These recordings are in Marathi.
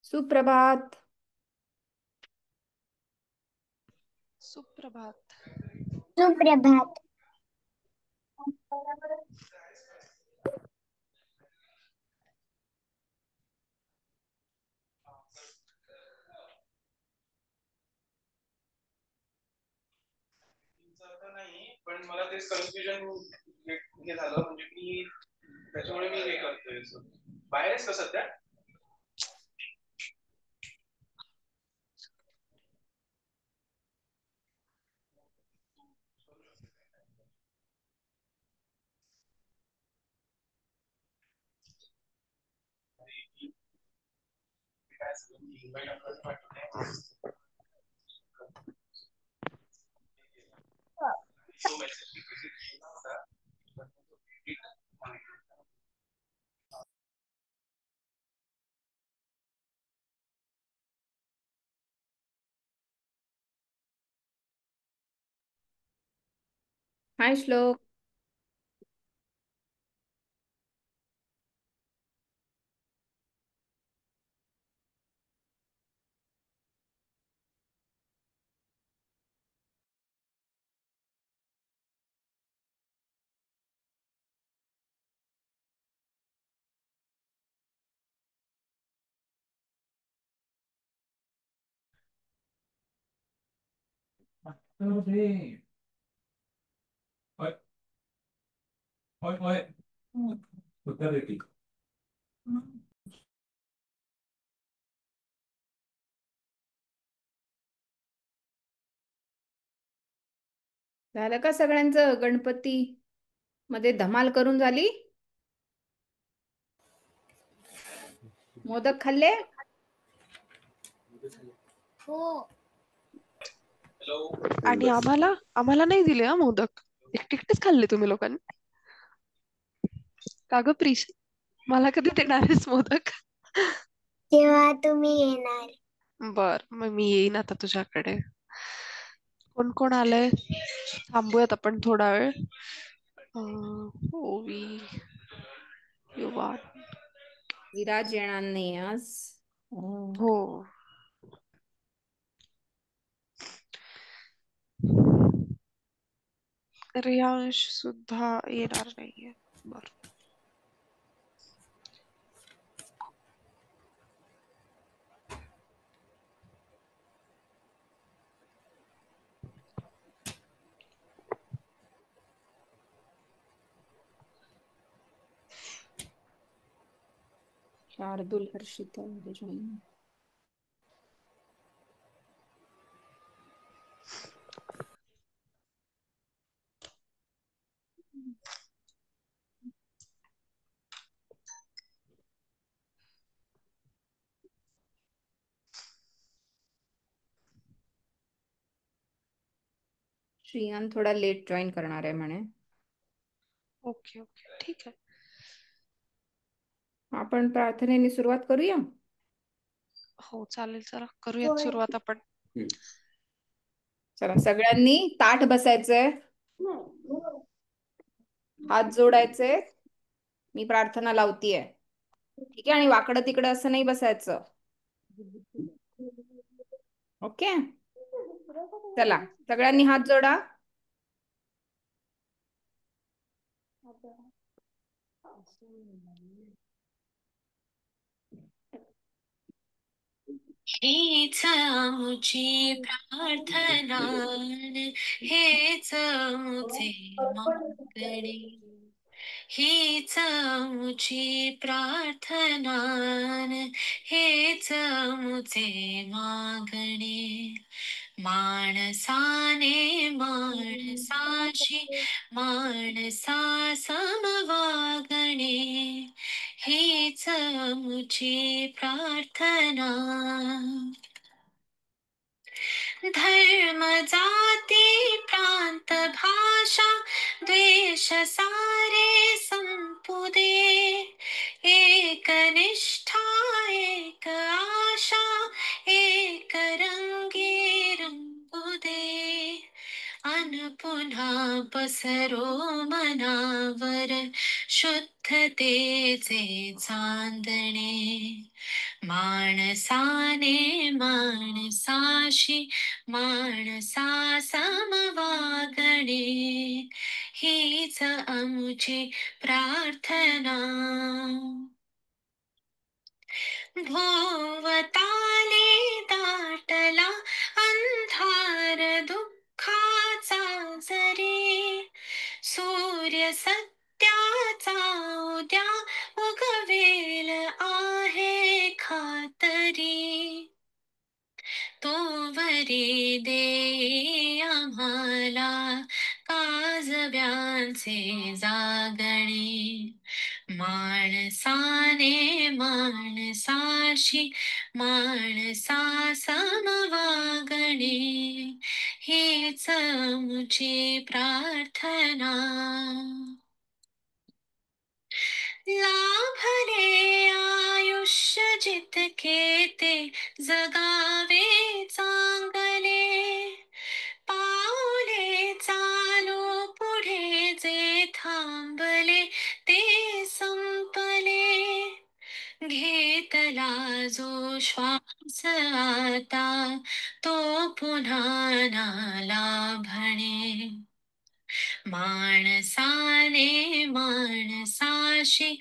सुप्रभात. सुप्रभात. सुप्रभात. नाही पण मला ते कन्फ्युजन हे झालं म्हणजे मी त्याच्यामुळे मी हे करतोय बाहेर आहेस का सध्या? हाय श्लोक. झालं का सगळ्यांचं गणपती मध्ये धमाल करून झाली? मोदक खाल्ले? हो. आणि आम्हाला नाही दिले हा मोदक. एकटेच खाल्ले तुम्ही लोकांनी. का ग प्रीश, मला कधी देणार आहेस मोदक? तेव्हा तुम्ही येणार. बर, मग मी येईन आता तुझ्याकडे. कोण कोण आलंय? थांबूयात आपण थोडा वेळ. ओवी, युवा. विराज येणार नाही आज. हो. रियांश सुद्धा येणार नाहीये. बर. शार्दुल, हर्षिता जॉईन. श्रियान थोडा लेट जॉईन करणार आहे म्हणे. ओके ओके, ठीक आहे. आपण प्रार्थनेने सुरुवात करूया. हो चालेल, चला करूयात सुरुवात आपण. चला सगळ्यांनी ताठ बसायचंय, हात जोडायचे. मी प्रार्थना लावतीये, ठीक आहे? आणि वाकडं तिकडं असं नाही बसायचं. ओके, चला सगळ्यांनी हात जोडा. हीच आमची प्रार्थना, हेच आमचे मागणे. हीच आमची प्रार्थना, हेच आमचे मागणे. माणसाने माणसाशी माणसा समवागणे, हीच आमची प्रार्थना. धर्म जाती प्रांत भाषा द्वेष सारे संपुदे. एक निष्ठा एक आशा, एक रंगी रंगुदे. अन पुन्हा पसरो मनावर शुद्ध शांततेचे चांदणे माणसाने माणसाशी माणसा समवागणे हीच आमची प्रार्थना भोवताली दाटला अंधार दुःखाचा जरी सूर्य सत्याचा उद्या उगवेल आहे खातरी तोवरी दे आम्हाला काजव्यांचे जागणे माणसाने माणसाशी माणसा समवागणे हीच आमची प्रार्थना लाभले आयुष्य जितके ते जगावे चांगले पाऊले चालू पुढे जे थांबले ते संपले घेतला जो श्वास आता तो पुन्हा ना लाभणे माणसाने माणसाशी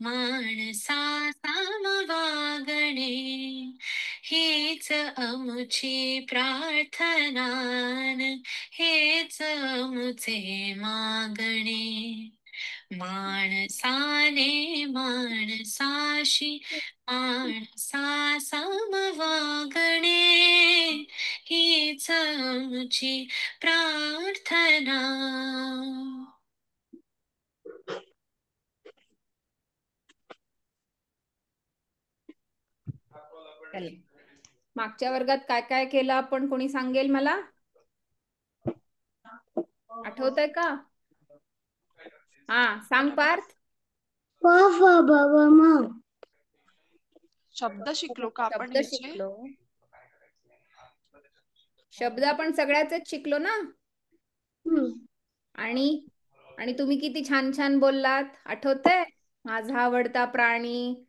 माणसा समवागणे हीच आमची प्रार्थना हेच आमचे मागणे माणसाने माणसाशी माणसा समवागणे हीच आमची प्रार्थना चला. मागच्या वर्गात काय काय केलं आपण, कोणी सांगेल मला? आठवतंय का? हा सांग पार्थ. शब्द शिकलो का आपण शब्द ह्याचे? शिकलो. शब्द आपण सगळ्याच शिकलो ना. आणि आणि तुम्ही किती छान छान बोललात, आठवतंय? माझा आवडता प्राणी,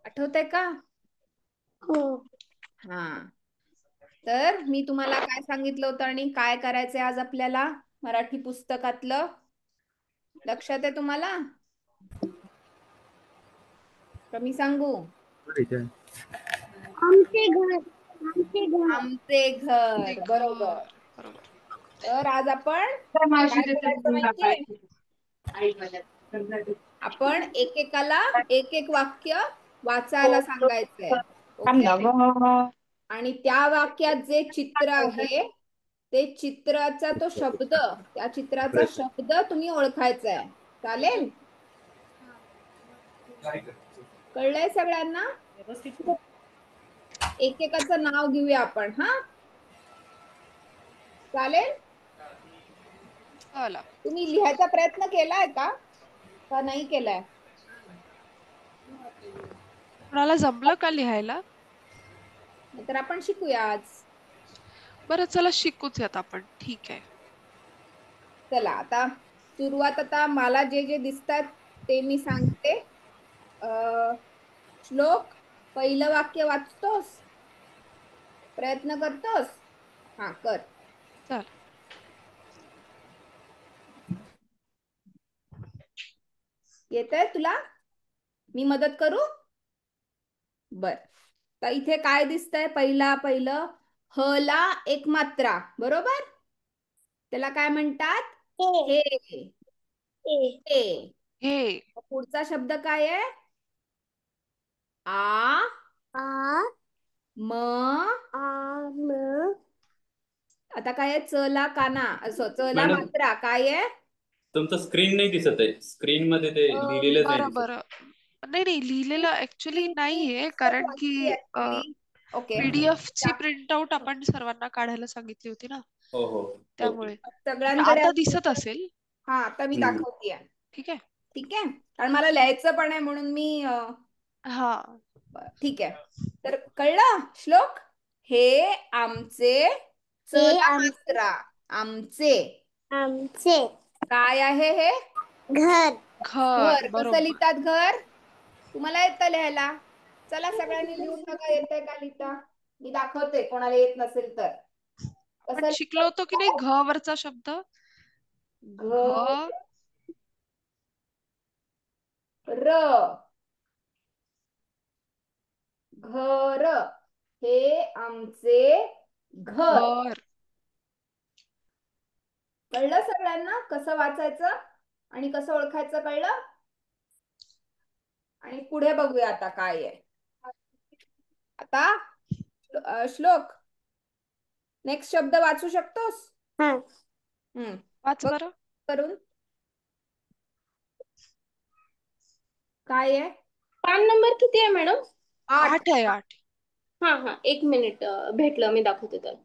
आठवतंय का? हा. तर मी तुम्हाला काय सांगितलं होतं आणि काय करायचंय आज आपल्याला मराठी पुस्तकातलं, लक्षात आहे तुम्हाला? का मी सांगू? आमचे घर आमचे घर आमचे घर, बरोबर. बरोबर. तर आज आपण काय करायचं माहितीये? आपण एकेकाला एक एक वाक्य वाचायला सांगायचंय. ओके? आणि त्या वाक्यात जे चित्र आहे ते चित्राचा तो शब्द, त्या चित्राचा शब्द तुम्ही ओळखायचा आहे. चालेल? कळलंय सगळ्यांना? एकेकाचं नाव घेऊया आपण. हा, चालेल? चला. तुम्ही लिहायचा प्रयत्न केलाय का नाही केलाय? कोणाला जमलं का लिहायला? तर आपण शिकूया आज. बरं चला शिकूच यात आपण. ठीक आहे. चला आता सुरुवात, आता मला जे जे दिसतात ते मी सांगते. श्लोक, पहिलं वाक्य वाचतोस? प्रयत्न करतोस? हा कर. चल. येतंय तुला? मी मदत करू? बर. तर इथे काय दिसतंय? पहिलं हला एक मात्रा, बरोबर? त्याला काय म्हणतात? हे. हे. हे. पुढचा शब्द काय आहे? आ म. आता काय आहे? चला काना, असं चला मॅडम, मात्रा काय आहे? तुमचं स्क्रीन नाही दिसत आहे. स्क्रीन मध्ये ते लिहिलेलं नाही बरं दिसत. बरं. नाही लिहिलेलं ऍक्च्युली नाहीये, कारण की ओके, PDF ची प्रिंट आउट आपण सर्वांना काढायला सांगितली होती ना, हो हो. त्यामुळे सगळ्यांकडे आता दिसत असेल. हा, आता मी दाखवते. ठीक आहे. ठीक आहे, कारण मला लिहायचं पण आहे म्हणून मी हा ठीक आहे. तर कळलं श्लोक? हे आमचे चला मात्रा, आमचे आमचे काय आहे? हे घर घर घर कसं बरोबर. लिहितात घर? तुम्हाला येतं लिहायला? चला सगळ्यांनी लिहून बघा, येतंय का लिहिता? मी दाखवते कोणाला येत नसेल तर. आपण कसं शिकलो होतो की नाही घ वरचा शब्द? घ र घर, हे आमचे घर. घर. कळलं सगळ्यांना कसं वाचायचं आणि कसं ओळखायचं? कळलं? आणि पुढे बघूया आता काय आहे. आता श्लोक, नेक्स्ट शब्द वाचू शकतोस? वाच बघ बरं. करून. काय आहे? पान नंबर किती आहे मॅडम? 8 आहे 8. हा हा, एक मिनिट, भेटलं, मी दाखवते तर.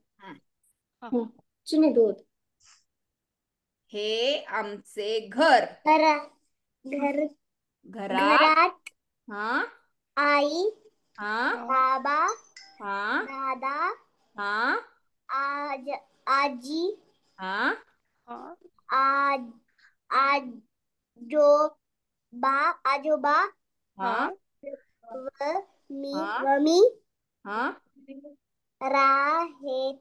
दूध. हे आमचे घर. घर घरात हा आई, हा बाबा, हा दादा, हा आजी, हा आजोबा, हा मी हा राहते.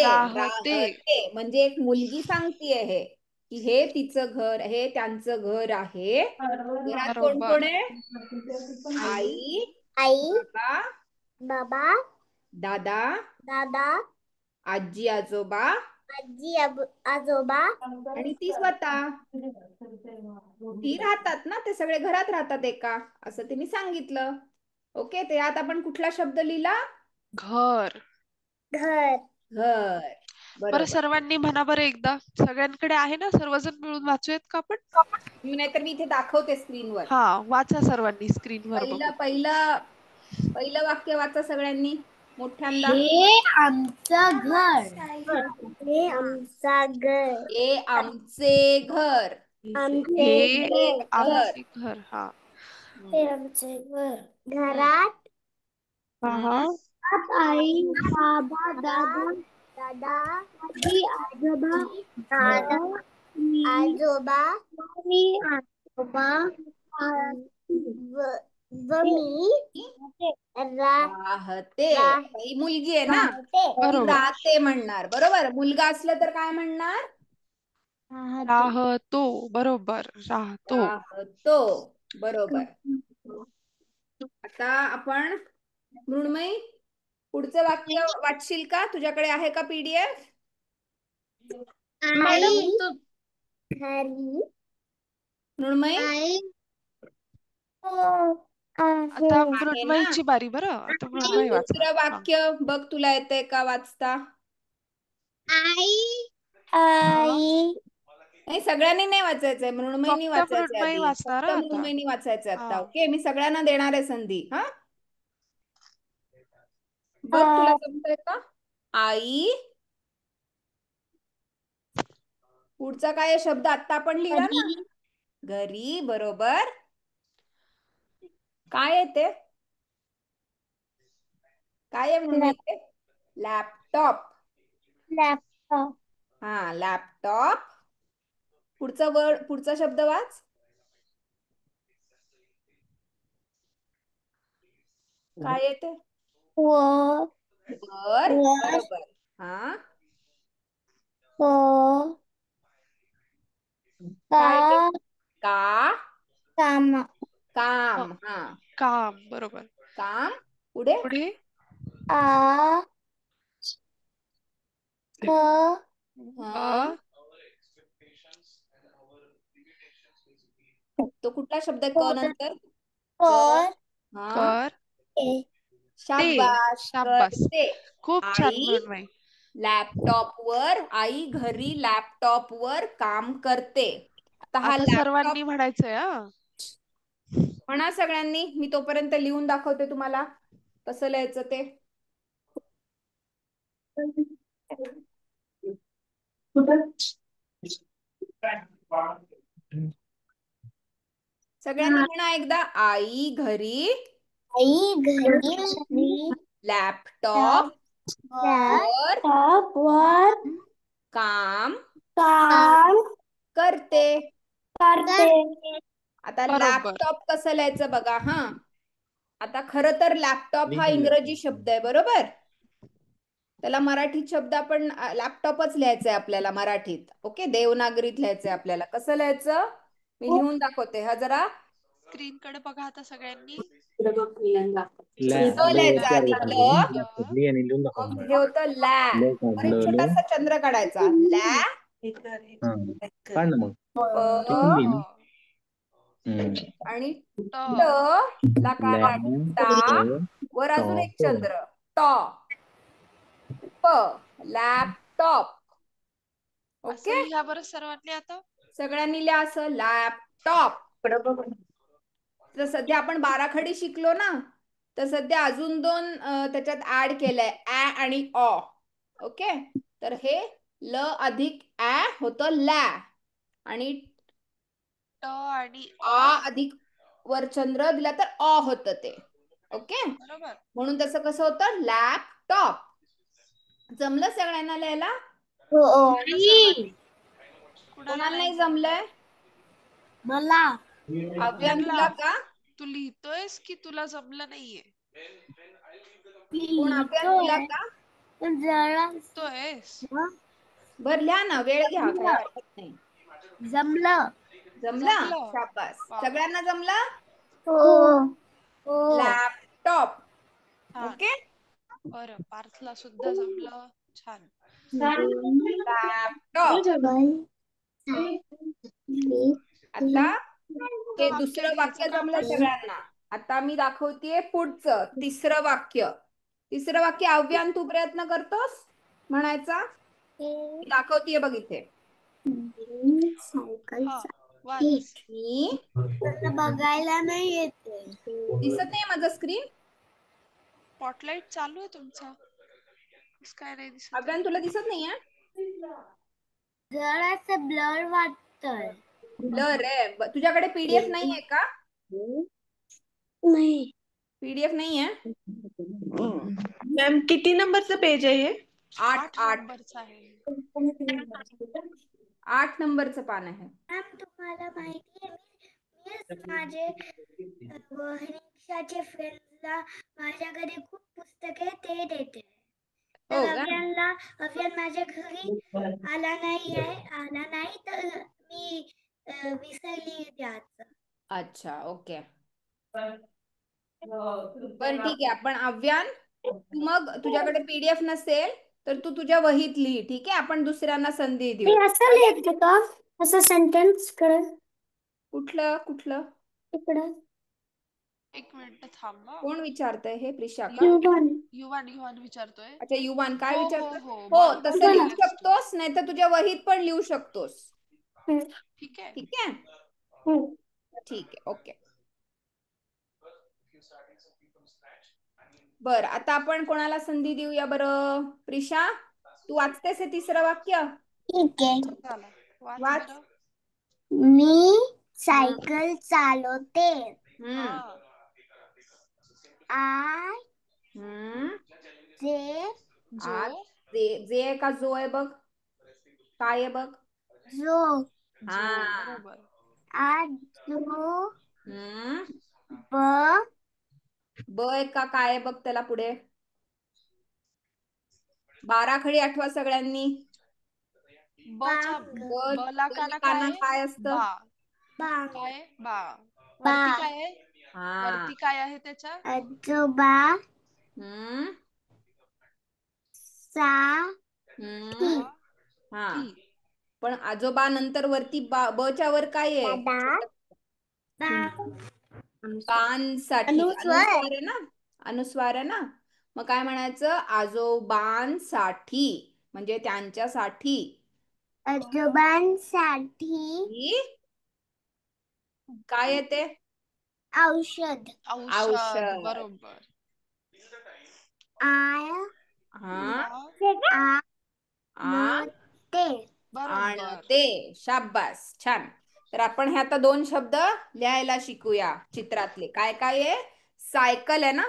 राहते म्हणजे एक मुलगी सांगतीये हे की हे तिचं घर, हे त्यांचं घर आहे. घरात कोण बरोबर. कोण आहे? आई, बाबा, दादा, आजी आजोबा आजोबा आणि ती स्वतः. ती राहतात ना, ते सगळे घरात राहतात एका, असं तिने सांगितलं. ओके, ते आता आपण कुठला शब्द लिहिला? घर. घर. बरं, बरोबर. सर्वांनी म्हणा बरं एकदा. सगळ्यांकडे आहे ना, सर्वजण मिळून वाचूयात का आपण? मी नाहीतर मी इथे दाखवते स्क्रीनवर. हा, वाचा सर्वांनी स्क्रीनवर बघून. पहिलं वाक्य वाचा सगळ्यांनी मोठ्यांदा. हे आमचं घर. हे आमचा घर. हे आमचे घर. हे आमचे घर. हा. हे आमचे घर. घरात आई, बाबा, दादा, आजी, आजोबा, मी राहते. ही मुलगी आहे ना, ती बरोबर. राहते म्हणणार. बरोबर. मुलगा असलं तर काय म्हणणार? राहतो. बरोबर, राहतो. बरोबर. आता आपण मृण्मयी पुढचं वाक्य वाचशील का? तुझ्याकडे आहे का PDF? मृण्मयी आता मृण्मयीची बारी. बरं, आता मृण्मयी वाचणार. दुसरं वाक्य बघ, तुला येतंय का वाचता? नाही, सगळ्यांनी नाही वाचायचंय, मृण्मयीनी फक्त वाचायचंय मृण्मयी आधी. वाचणार फक्त आता. मृण्मयीनी वाचायचंय आता. हा. ओके, मी सगळ्यांना देणार आहे संधी. हा, बघ तुला जमतंय का? आई, पुढचा काय शब्द आता आपण लिहिला ना? घरी. बरोबर. काय येते? काय आहे म्हणून येते? लॅपटॉप. हा, लॅपटॉप. पुढचा शब्द वाच. काय येते? बरोबर. हा, काय? काम. हा, काम. बरोबर. काम. पुढे तो कुठला शब्द आहे? क नंतर शाबास. करते. खूप छान आई मृण्मयी. लॅपटॉपवर, आई घरी लॅपटॉपवर काम करते. आता हा आता लॅपटॉप सर्वांनी म्हणायचंय. म्हणा सगळ्यांनी. मी तोपर्यंत लिहून दाखवते तुम्हाला कसं लिहायचं ते. सगळ्यांनी म्हणा एकदा. आई घरी लॅपटॉप वर काम करते. आता बरोबर. लॅपटॉप कसं लिहायचं बघा. हा, आता खरं तर लॅपटॉप हा इंग्रजी शब्द आहे, बरोबर. त्याला मराठीत शब्द आपण लॅपटॉपच लिहायचंय आपल्याला मराठीत. ओके, देवनागरीत लिहायचंय आपल्याला. कसं लिहायचं मी लिहून दाखवते. हा जरा स्क्रीन कडे बघा आता सगळ्यांनी. लिहायचा आधी मग हे होतं लॅ. वर एक छोटासा चंद्र काढायचा. लॅ आणि ट ला काढा टा. वर अजून एक चंद्र टॉ. प लॅपटॉप. असं ओके, लिहा बरं सर्वांनी आता. सगळ्यांनी लिहा असं लॅपटॉप. तर सध्या आपण बाराखडी शिकलो ना, तर सध्या अजून दोन त्याच्यात ऍड केलंय, ऍ आणि ऑ. ओके, तर हे ल अधिक ऍ होतं लॅ आणि ट आणि आ अधिक वर चंद्र दिला तर ऑ होतं ते. ओके, बरोबर. म्हणून तसं कसं होतं लॅपटॉप. जमलं सगळ्यांना लिहायला? कोणाला नाही जमलंय? मला अव्यान जमला. तुला का? तू लिहितोयस की तुला जमलं नाहीये? कोण अव्यान तुला का? जरा लिहितोयस. बर लिहा ना, वेळ घ्या, काही हरकत नाही. जमलं. जमलं? शाबास. वा. सगळ्यांना जमलं? हो. लॅपटॉप. छान. ओके, बरं, पार्थला सुद्धा जमलं. छान. लॅपटॉप. आता हे वाक्य दुसरं लिहायचं वाक्य का जमलं आपण? सगळ्यांना. आता मी दाखवतेय पुढचं तिसरं वाक्य. तिसरं वाक्य अव्यान तू प्रयत्न करतोस म्हणायचा? मी दाखवतेय बघ इथे. हा, वाच. मी बघायला नाही येते. दिसत नाही माझं स्क्रीन? स्पॉटलाइट चालू आहे तुमचा. कसं काय नाही दिसत? अव्यान तुला दिसत नाहीये? जरासं ब्लर वाटतंय. ब्लर आहे. तुझ्याकडे पीडीएफ नाहीये का? नाही. पीडीएफ नाहीये? मॅम किती नंबरचं पेज आहे हे? 8 नंबरचा आहे. 8 नंबरचं पान आहे. मॅम तुम्हाला माहिती आहे मी माझे वहिनीचे फ्रेंड्सला माझ्या घरी खूप पुस्तके ते देते. हो तर का? अव्यान माझ्या घरी आला नाही तर मी विसरली द्यायचं. अच्छा, ओके. बर ठीक आहे. आपण अव्यान तू मग तुझ्याकडे पीडीएफ नसेल तर तू तुझ्या वहीत लिही. ठीक आहे, आपण दुसऱ्यांना संधी देऊ. असं लिहिते का? असं सेंटेन्स कडे कुठलं कुठलं? इकडे. एक मिनिट थांबा. कोण विचारतंय हे? प्रिशा का? युवान विचारतोय. अच्छा, युवान काय हो, विचारतोय? हो, हो, बरोबर तसं लिहू लिहिलंयस तू. शकतोस, नाही तर तुझ्या वहीत पण लिहू शकतोस. ठीक आहे. ठीक आहे, ठीक आहे, ओके. बर, आता आपण कोणाला संधी देऊया बरं? प्रिशा, तू वाचतेस हे तिसरं वाक्य? ठीक आहे. चला, वाच वाच. बरं. मी सायकल चालवते. हा. आय जे जे आहे का जो आहे बघ? काय आहे बघ? जो. हा. बरोबर. आजो ब आहे का काय आहे बघ त्याला पुढे? बाराखडी आठवा सगळ्यांनी. बला काना काय असतं? काय? बा. वरती काय आहे? वरती काय आहे त्याच्या? आजोबा हा, पण आजोबा नंतर वरती बच्या वर काय आहे? बांसाठी अनुस्वार आहे ना? अनुस्वार आहे ना? मग काय म्हणायचं? आजोबांसाठी, म्हणजे त्यांच्यासाठी. आजोबांसाठी काय येते? औषध. बरोबर. आणते. शाबास, छान. तर आपण हे आता 2 शब्द लिहायला शिकूया चित्रातले. काय काय आहे? सायकल आहे ना?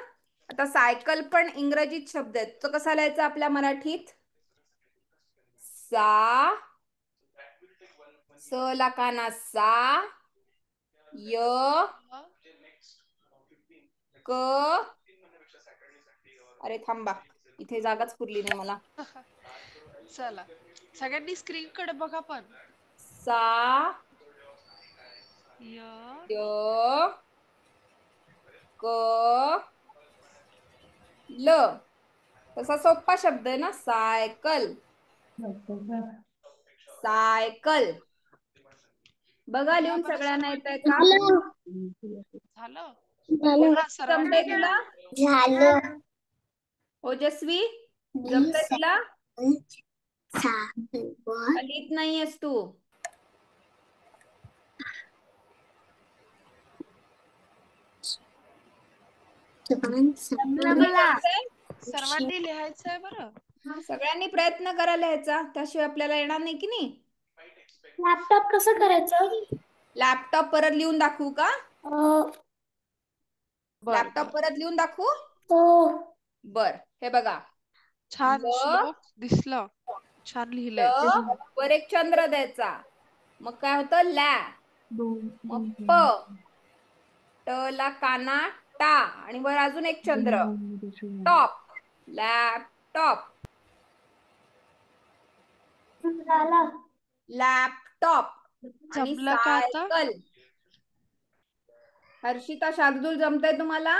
आता सायकल पण इंग्रजीत शब्द आहे. तो कसा लिहायचा आपल्या मराठीत? स ला काना सा, य, क, अरे थांबा इथे जागाच पुरली नाही मला. चला सगळ्यांनी स्क्रीन कडे बघा पण. सा, य, य, क, ल. तसा सोपा शब्द आहे ना, सायकल. सायकल. बघा लिहून बरं सगळ्यांना येत आहे का? झालं. जमतंय तुला? झालं. ओजस्वी जमतंय तुला? लिहित नाहीयेस तू. सर्वांनी लिहायचंय बरं. सगळ्यांनी प्रयत्न करा लिहायचा, त्याशिवाय आपल्याला येणार नाही की नाही. लॅपटॉप कसं करायचं? लॅपटॉप परत लिहून दाखवू का? बर लॅपटॉप परत लिहून दाखवू? बर, हे बघा. छान ल, श्लोक दिसलं. छान लिहिलंय. वर एक चंद्र द्यायचा, मग काय होतं लॅ. मग प, ट ला काना टा, आणि वर अजून एक चंद्र. Top, laptop. लॅपटॉप आणि जमलं का आता? सायकल. हर्षिता शार्दूल जमतंय तुम्हाला?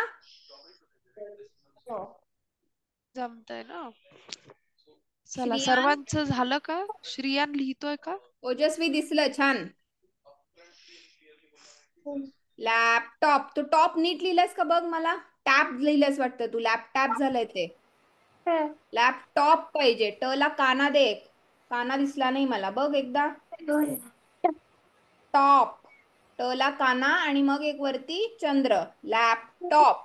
जमतंय ना. चला श्रियान? सर्वांचं झालं का? श्रियान लिहितोय का? ओजस्वी दिसलं छान. लॅपटॉप. तू टॉप नीट लिहिलंस का बघ मला. टॅब लिहिलंस वाटतं तू. लॅपटॉप झालंय ते. लॅपटॉप पाहिजे. ट ला काना दे. काना दिसला नाही मला, बघ एकदा. टॉप. ट ला काना आणि मग एक वरती चंद्र. लॅपटॉप.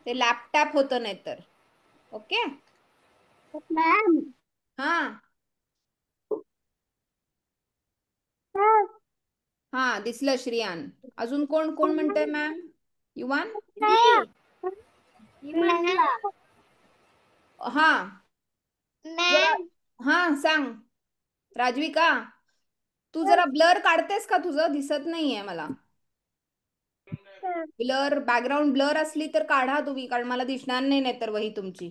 ते लॅपटॉप होतं नाही तर. ओके. हा हा दिसलं श्रियान. अजून कोण कोण म्हणतंय मॅम? युवान? हा हा सांग. राजविका, तू जरा ब्लर काढतेस का? तुझं दिसत नाहीये मला. ब्लर, बॅकग्राऊंड ब्लर असली तर काढा तुम्ही, कारण मला दिसणार नाही नाहीतर वही तुमची.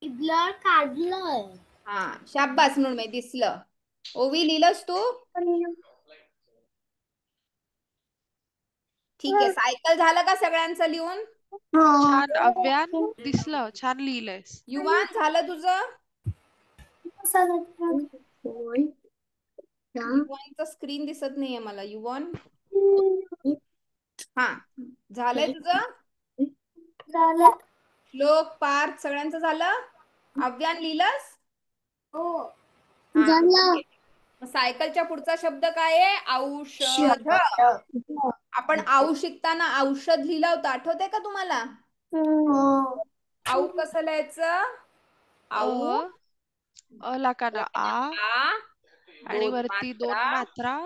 ब्लर काढलंय. हा शाब्बास मृण्मय, दिसलं. ओवी लिहिलंस तू? ठीक आहे. सायकल झालं का सगळ्यांचं लिहून? छान अव्यान दिसलं. छान लिहिलंयस. युवान झालं तुझं? युवानचं स्क्रीन दिसत नाहीये मला. युवान हा झालंय तुझं? श्लोक, पार्थ सगळ्यांचं झालं? अव्यान लिहिलंस? हा, ठीक आहे. मग सायकलच्या पुढचा शब्द काय आहे? औषध. आपण आऊ शिकताना औषध लिहिलं होतं, आठवतंय का तुम्हाला? आऊ कसं लिहायचं? आऊ ला काना आ, आणि दोन वरती 2 मात्रा.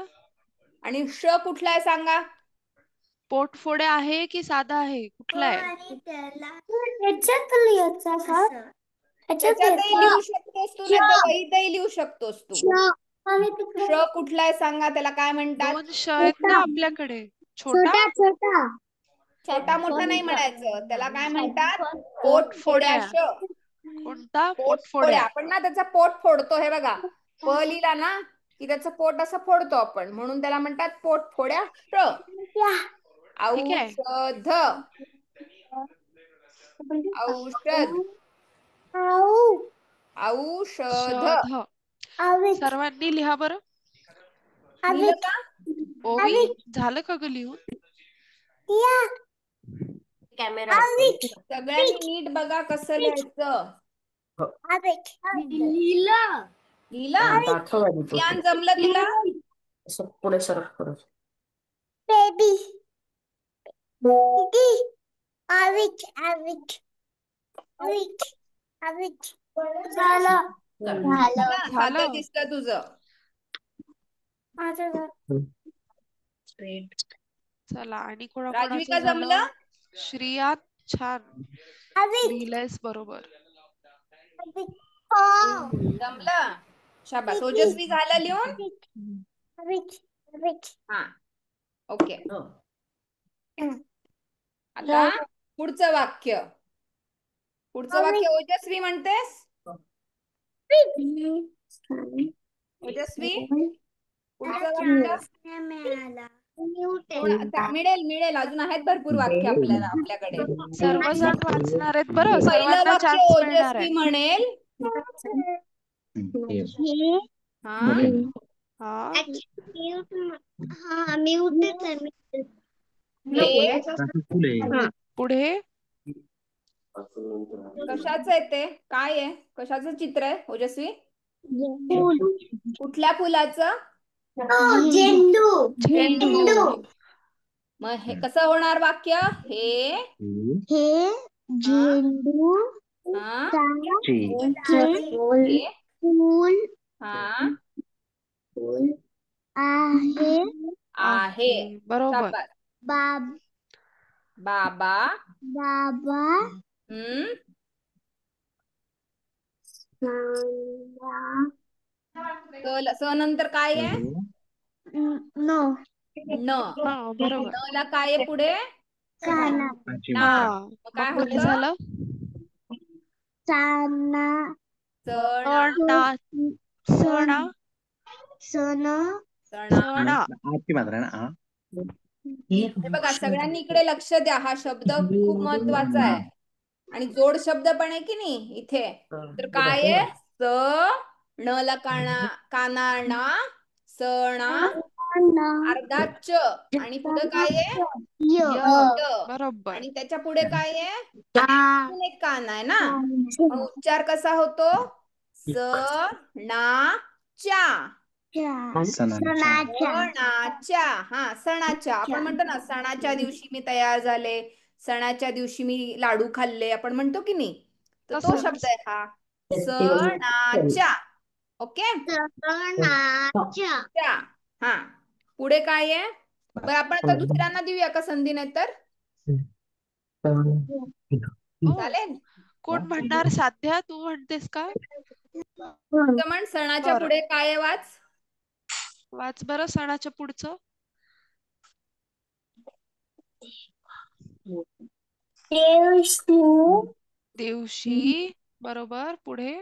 आणि श कुठला आहे सांगा? पोटफोडे आहे की साधा आहे? कुठला आहे? त्याच्यातही लिहू शकतोस तू, नाही तर वहीतही लिहू शकतोस तू. श कुठला आहे सांगा? त्याला काय म्हणतात? 2 श आहेत ना आपल्याकडे. छोटा छोटा मोठा नाही म्हणायचं, त्याला काय म्हणतात? पोटफोड्या. पोटफोड्या. श कोणता? पोटफोड्या. आपण ना त्याचं पोट फोडतो. हे बघा, प लिहिला ना की त्याचं पोट असं फोडतो आपण, म्हणून त्याला म्हणतात पोटफोड्या. श. ठीक आहे. औषध. औषध. औषध. शध. सर्वांनी लिहा बरं. लिहिलं का? ओवी झालं का ग लिहून? कॅमेरा सगळ्यांनी नीट बघा कसं लिहायचं. लिहिलं. लिहिलं? ज्ञान जमलं तुला? पुढे सरक पुढे. झालं दिसलं तुझं. चला आणि कोणाकोणाचं राजविका झालं? जमलं? श्रिया छान लिहिलंयस बरोबर. जमलं? शाबास. ओजस्वी झालं लिहून? हा, ओके. आता पुढचं वाक्य ओजस्वी म्हणतेस? ओजस्वी पुढचं वाक्य मिळेल अजून आहेत भरपूर वाक्य आपल्याकडे. सर्वजण वाचणार आहेत बरं, पहिलं सर्वांना वाक्य चान्स मिळणार ओजस्वी आहे. म्हणेल. पुढे कशाचं आहे ते? काय आहे? कशाचं चित्र आहे ओजस्वी? कुठल्या फुलाचं? झेंडू. मग हे कसं होणार वाक्य? हे झेंडू आहे. बरोबर. बाबा स नंतर काय आहे? बरोबर. न ला काय आहे पुढे? मग काय पुढे होतं? झालं सणा. हे बघा, सगळ्यांनी इकडे लक्ष द्या. हा शब्द खूप महत्वाचा आहे आणि जोड शब्द पण आहे की नाही इथे. तर काय आहे? स न ला काना सणा अर्धा च आणि पुढे काय आहे? बरोबर. आणि त्याच्या पुढे काय आहे? एक कान आहे ना. मग उच्चार कसा होतो? स ना च्या. सणाच्या. हा, सणाच्या. आपण म्हणतो ना, सणाच्या दिवशी मी तयार झाले, सणाच्या दिवशी मी लाडू खाल्ले, आपण म्हणतो की नाही. तर तो शब्द आहे हा, सणाच्या. ओके. हा, पुढे काय आहे? बरं, आपण आता दुसऱ्यांना देऊया का संधी? नाही तर चालेल. कोण म्हणणार? साध्या, तू म्हणतेस का? म्हण सणाच्या पुढे काय आहे? वाच बरं सणाच्या पुढचं. दिवशी. बरोबर. पुढे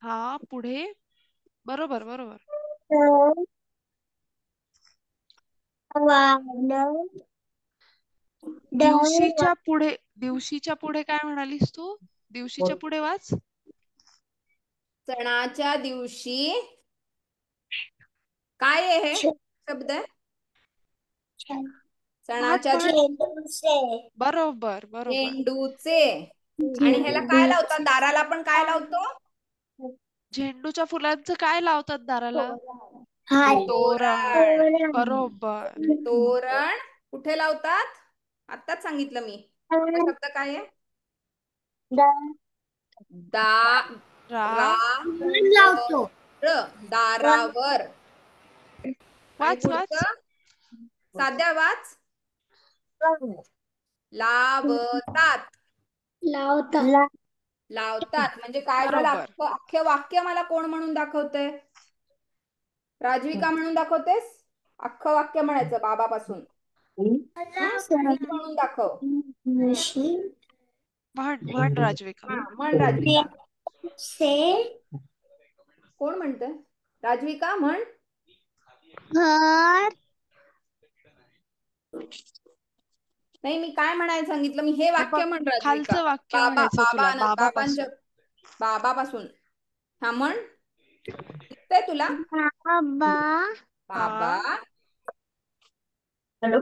हा, पुढे बरोबर. दिवशीच्या पुढे काय म्हणालीस तू? दिवशीच्या पुढे वाच. सणाच्या दिवशी काय आहे हे शब्द? सणाच्या बरोबर. झेंडूचे. आणि ह्याला काय लावतात? दाराला पण काय लावतो? झेंडूच्या फुलांचं काय लावतात दाराला? तोरण. बरोबर. तोरण कुठे लावतात? आत्ताच सांगितलं मी. शब्द काय आहे? दारावर. वाच. साध्या वाच. लावतात म्हणजे काय झालं? अख्खे वाक्य मला कोण म्हणून दाखवतंय? राजविका म्हणून दाखवतेस? अख्खं वाक्य म्हणायचं बाबापासून. म्हणून दाखव. म्हण राजविका. म्हण राजविका. कोण म्हणतंय? राजविका म्हण. नाही, मी काय म्हणायला सांगितलं? मी हे वाक्य म्हण राजविका. खालचं वाक्य म्हणायचं तुला. बाबापासून. हा, म्हण. दिसतंय तुला? बाबा. हॅलो.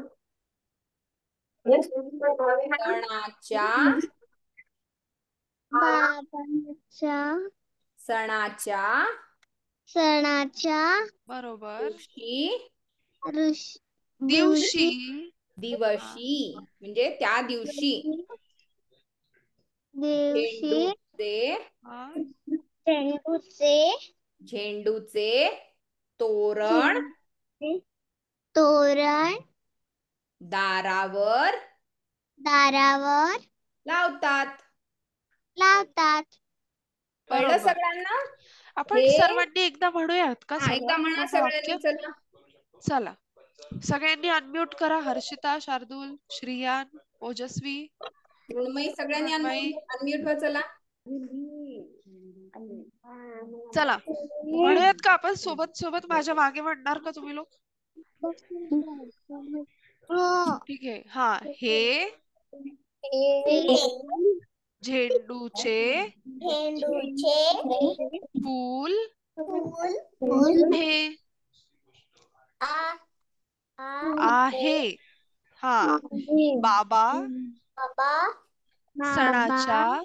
सणाच्या बरोबर. दिवशी म्हणजे त्या दिवशी. झेंडूचे तोरण दारावर दारावर लावतात. लावतात. कळलं बरोबर. सगळ्यांना? आपण हे सर्वांनी एकदा म्हणूयात का हा एकदा म्हणा पूर्ण वाक्य? सगळ्यांनी, चला. चला सगळ्यांनी अनम्यूट करा. हर्षिता, शार्दूल, श्रियान, ओजस्वी, मृण्मयी सगळ्यांनी मृण्मयी. अनम्यूट व्हा, चला. चला म्हणूयात का आपण सोबत सोबत? माझ्या मागे म्हणणार का तुम्ही लोक? ठीक आहे. हा. हे झेंडूचे फूल आहे. आहे. हा. बाबा सणाच्या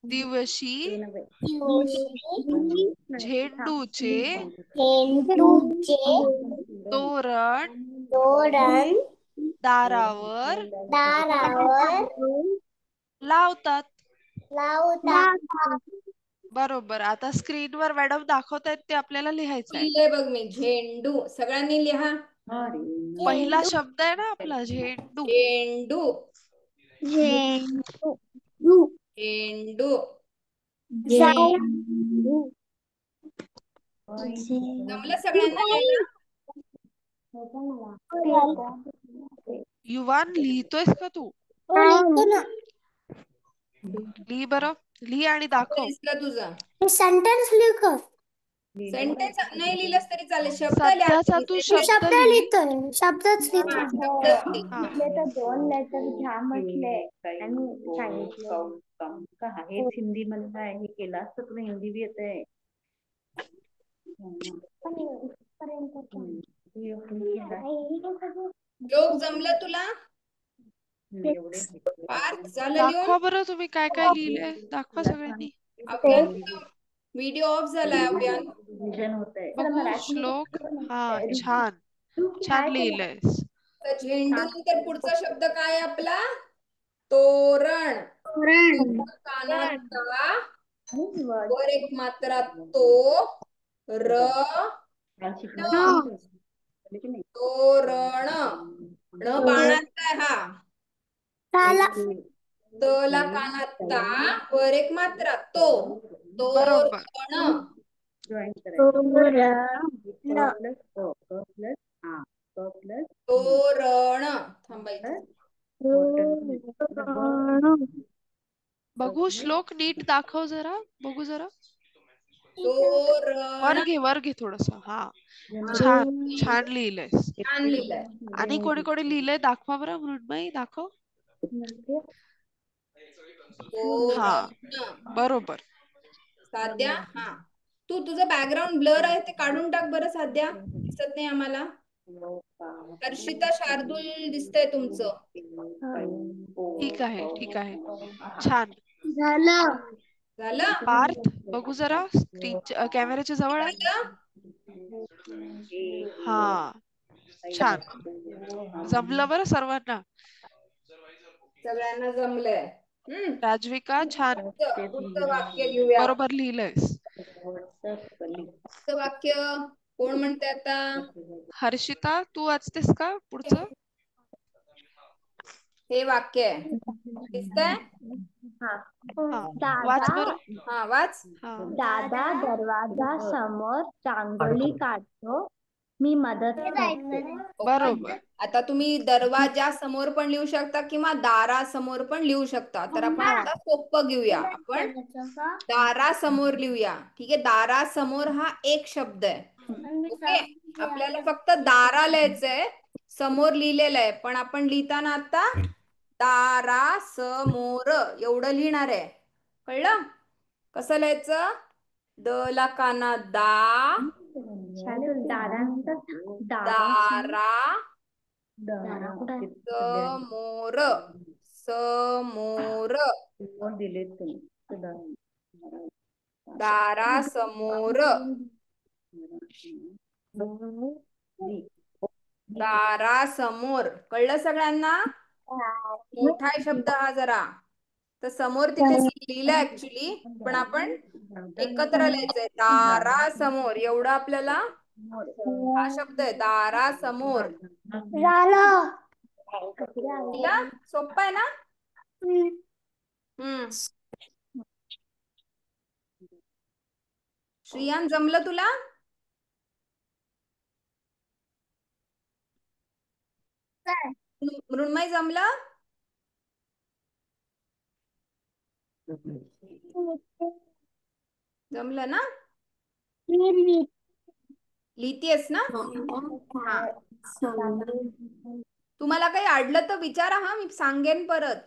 दिवशी झेंडूचे तोरण दारावर लावतात. बरोबर. आता स्क्रीनवर मॅडम दाखवतायत ते आपल्याला लिहायचं आहे. लिहिलंय बघ मी, झेंडू. सगळ्यांनी लिहा. पहिला शब्द आहे ना आपला झेंडू. झेंडू. झेंडू झेंडू. जमलं सगळ्यांना लिहायला? युवान लिहितोयस का तू? लिही बरं. लिही आणि दाखव. दिसलं तुझं सेंटेन्स लिख. सेंटेन्स नाही लिहिलंस तरी चालेल, शब्द सध्याचा तू शब्द लिही. लिहितोय. शब्दच लिहितोय. हा. दोन लेटर घ्या म्हटले आणि सांगितलं हेच हिंदी मधलं आहे, हे केलं असतं तुला हिंदी बी येतंय. लोक जमलं तुला? पार्थ झालं लिहून? दाखवा बरं तुम्ही काय काय लिहिलंय. दाखवा सगळ्यांनी. अभियान व्हिडिओ ऑफ झालाय. अभियान बघू श्लोक. हा छान छान लिहिलंयस. तर झेंडू नंतर पुढचा शब्द काय आहे आपला? तोरण. कानात का, वर एक मात्रा तो, र तोरण. न बाणात काय हा? तला कानात ता, वर एक मात्रा तो. बरोबर. तोरण. थांबायचं. बघू श्लोक नीट दाखव जरा. बघू जरा. तोरण. वर घे थोडस. हा छान छान लिहिलंयस. छान लिहिलंय. आणि कोणी कोणी लिहिलंय दाखवा बरं. मृण्मयी दाखव. हा बरोबर. साध्या. हा तू तुझं बॅकग्राऊंड ब्लर आहे ते काढून टाक बरं साध्या. दिसत नाही आम्हाला. हर्षिता, शार्दूल दिसतंय तुमचं. ठीक आहे ठीक आहे. छान झालं? पार्थ बघू जरा. स्क्रीन कॅमेऱ्याच्या जवळ आहे. हा छान जमलं बरं सर्वांना. सगळ्यांना जमलंय. राजविका छान पुढचं वाक्य घेऊया. बरोबर लिहिलंयस. पुढचं वाक्य कोण म्हणते आता? हर्षिता तू वाचतेस का पुढचं? हे वाक्य आहे. दिसतंय? वाच बरं. हा वाच. दादा दरवाजा समोर रांगोळी काढतो, मी मदत करते. बरोबर. आता तुम्ही दरवाजा समोर पण लिहू शकता किंवा दारासमोर पण लिहू शकता. तर आपण आता सोपं घेऊया. आपण दारासमोर लिहूया. ठीक आहे. दारासमोर हा एक शब्द आहे. ओके. आपल्याला फक्त दारा लिहायचंय. समोर लिहिलेलं आहे पण आपण लिहिताना आता दारासमोर एवढं लिहिणार आहे. कळलं? कसं लिहायचं? द ला काना दा, दारा समोर, समोर, दारासमोर, दारासमोर. कळलं सगळ्यांना? मोठा शब्द हा जरा. तर समोर तिथे लिहिलं ऍक्च्युली पण आपण एकत्र लिहायचंय. दारासमोर एवढं आपल्याला हा शब्द आहे. दारासमोर. तिला सोपं आहे ना? श्रियान जमलं तुला? मृण्मयी जमलं? जमलं ना? लिहितेस ना? हा. तुम्हाला काही अडलं तर विचारा हा, मी सांगेन परत.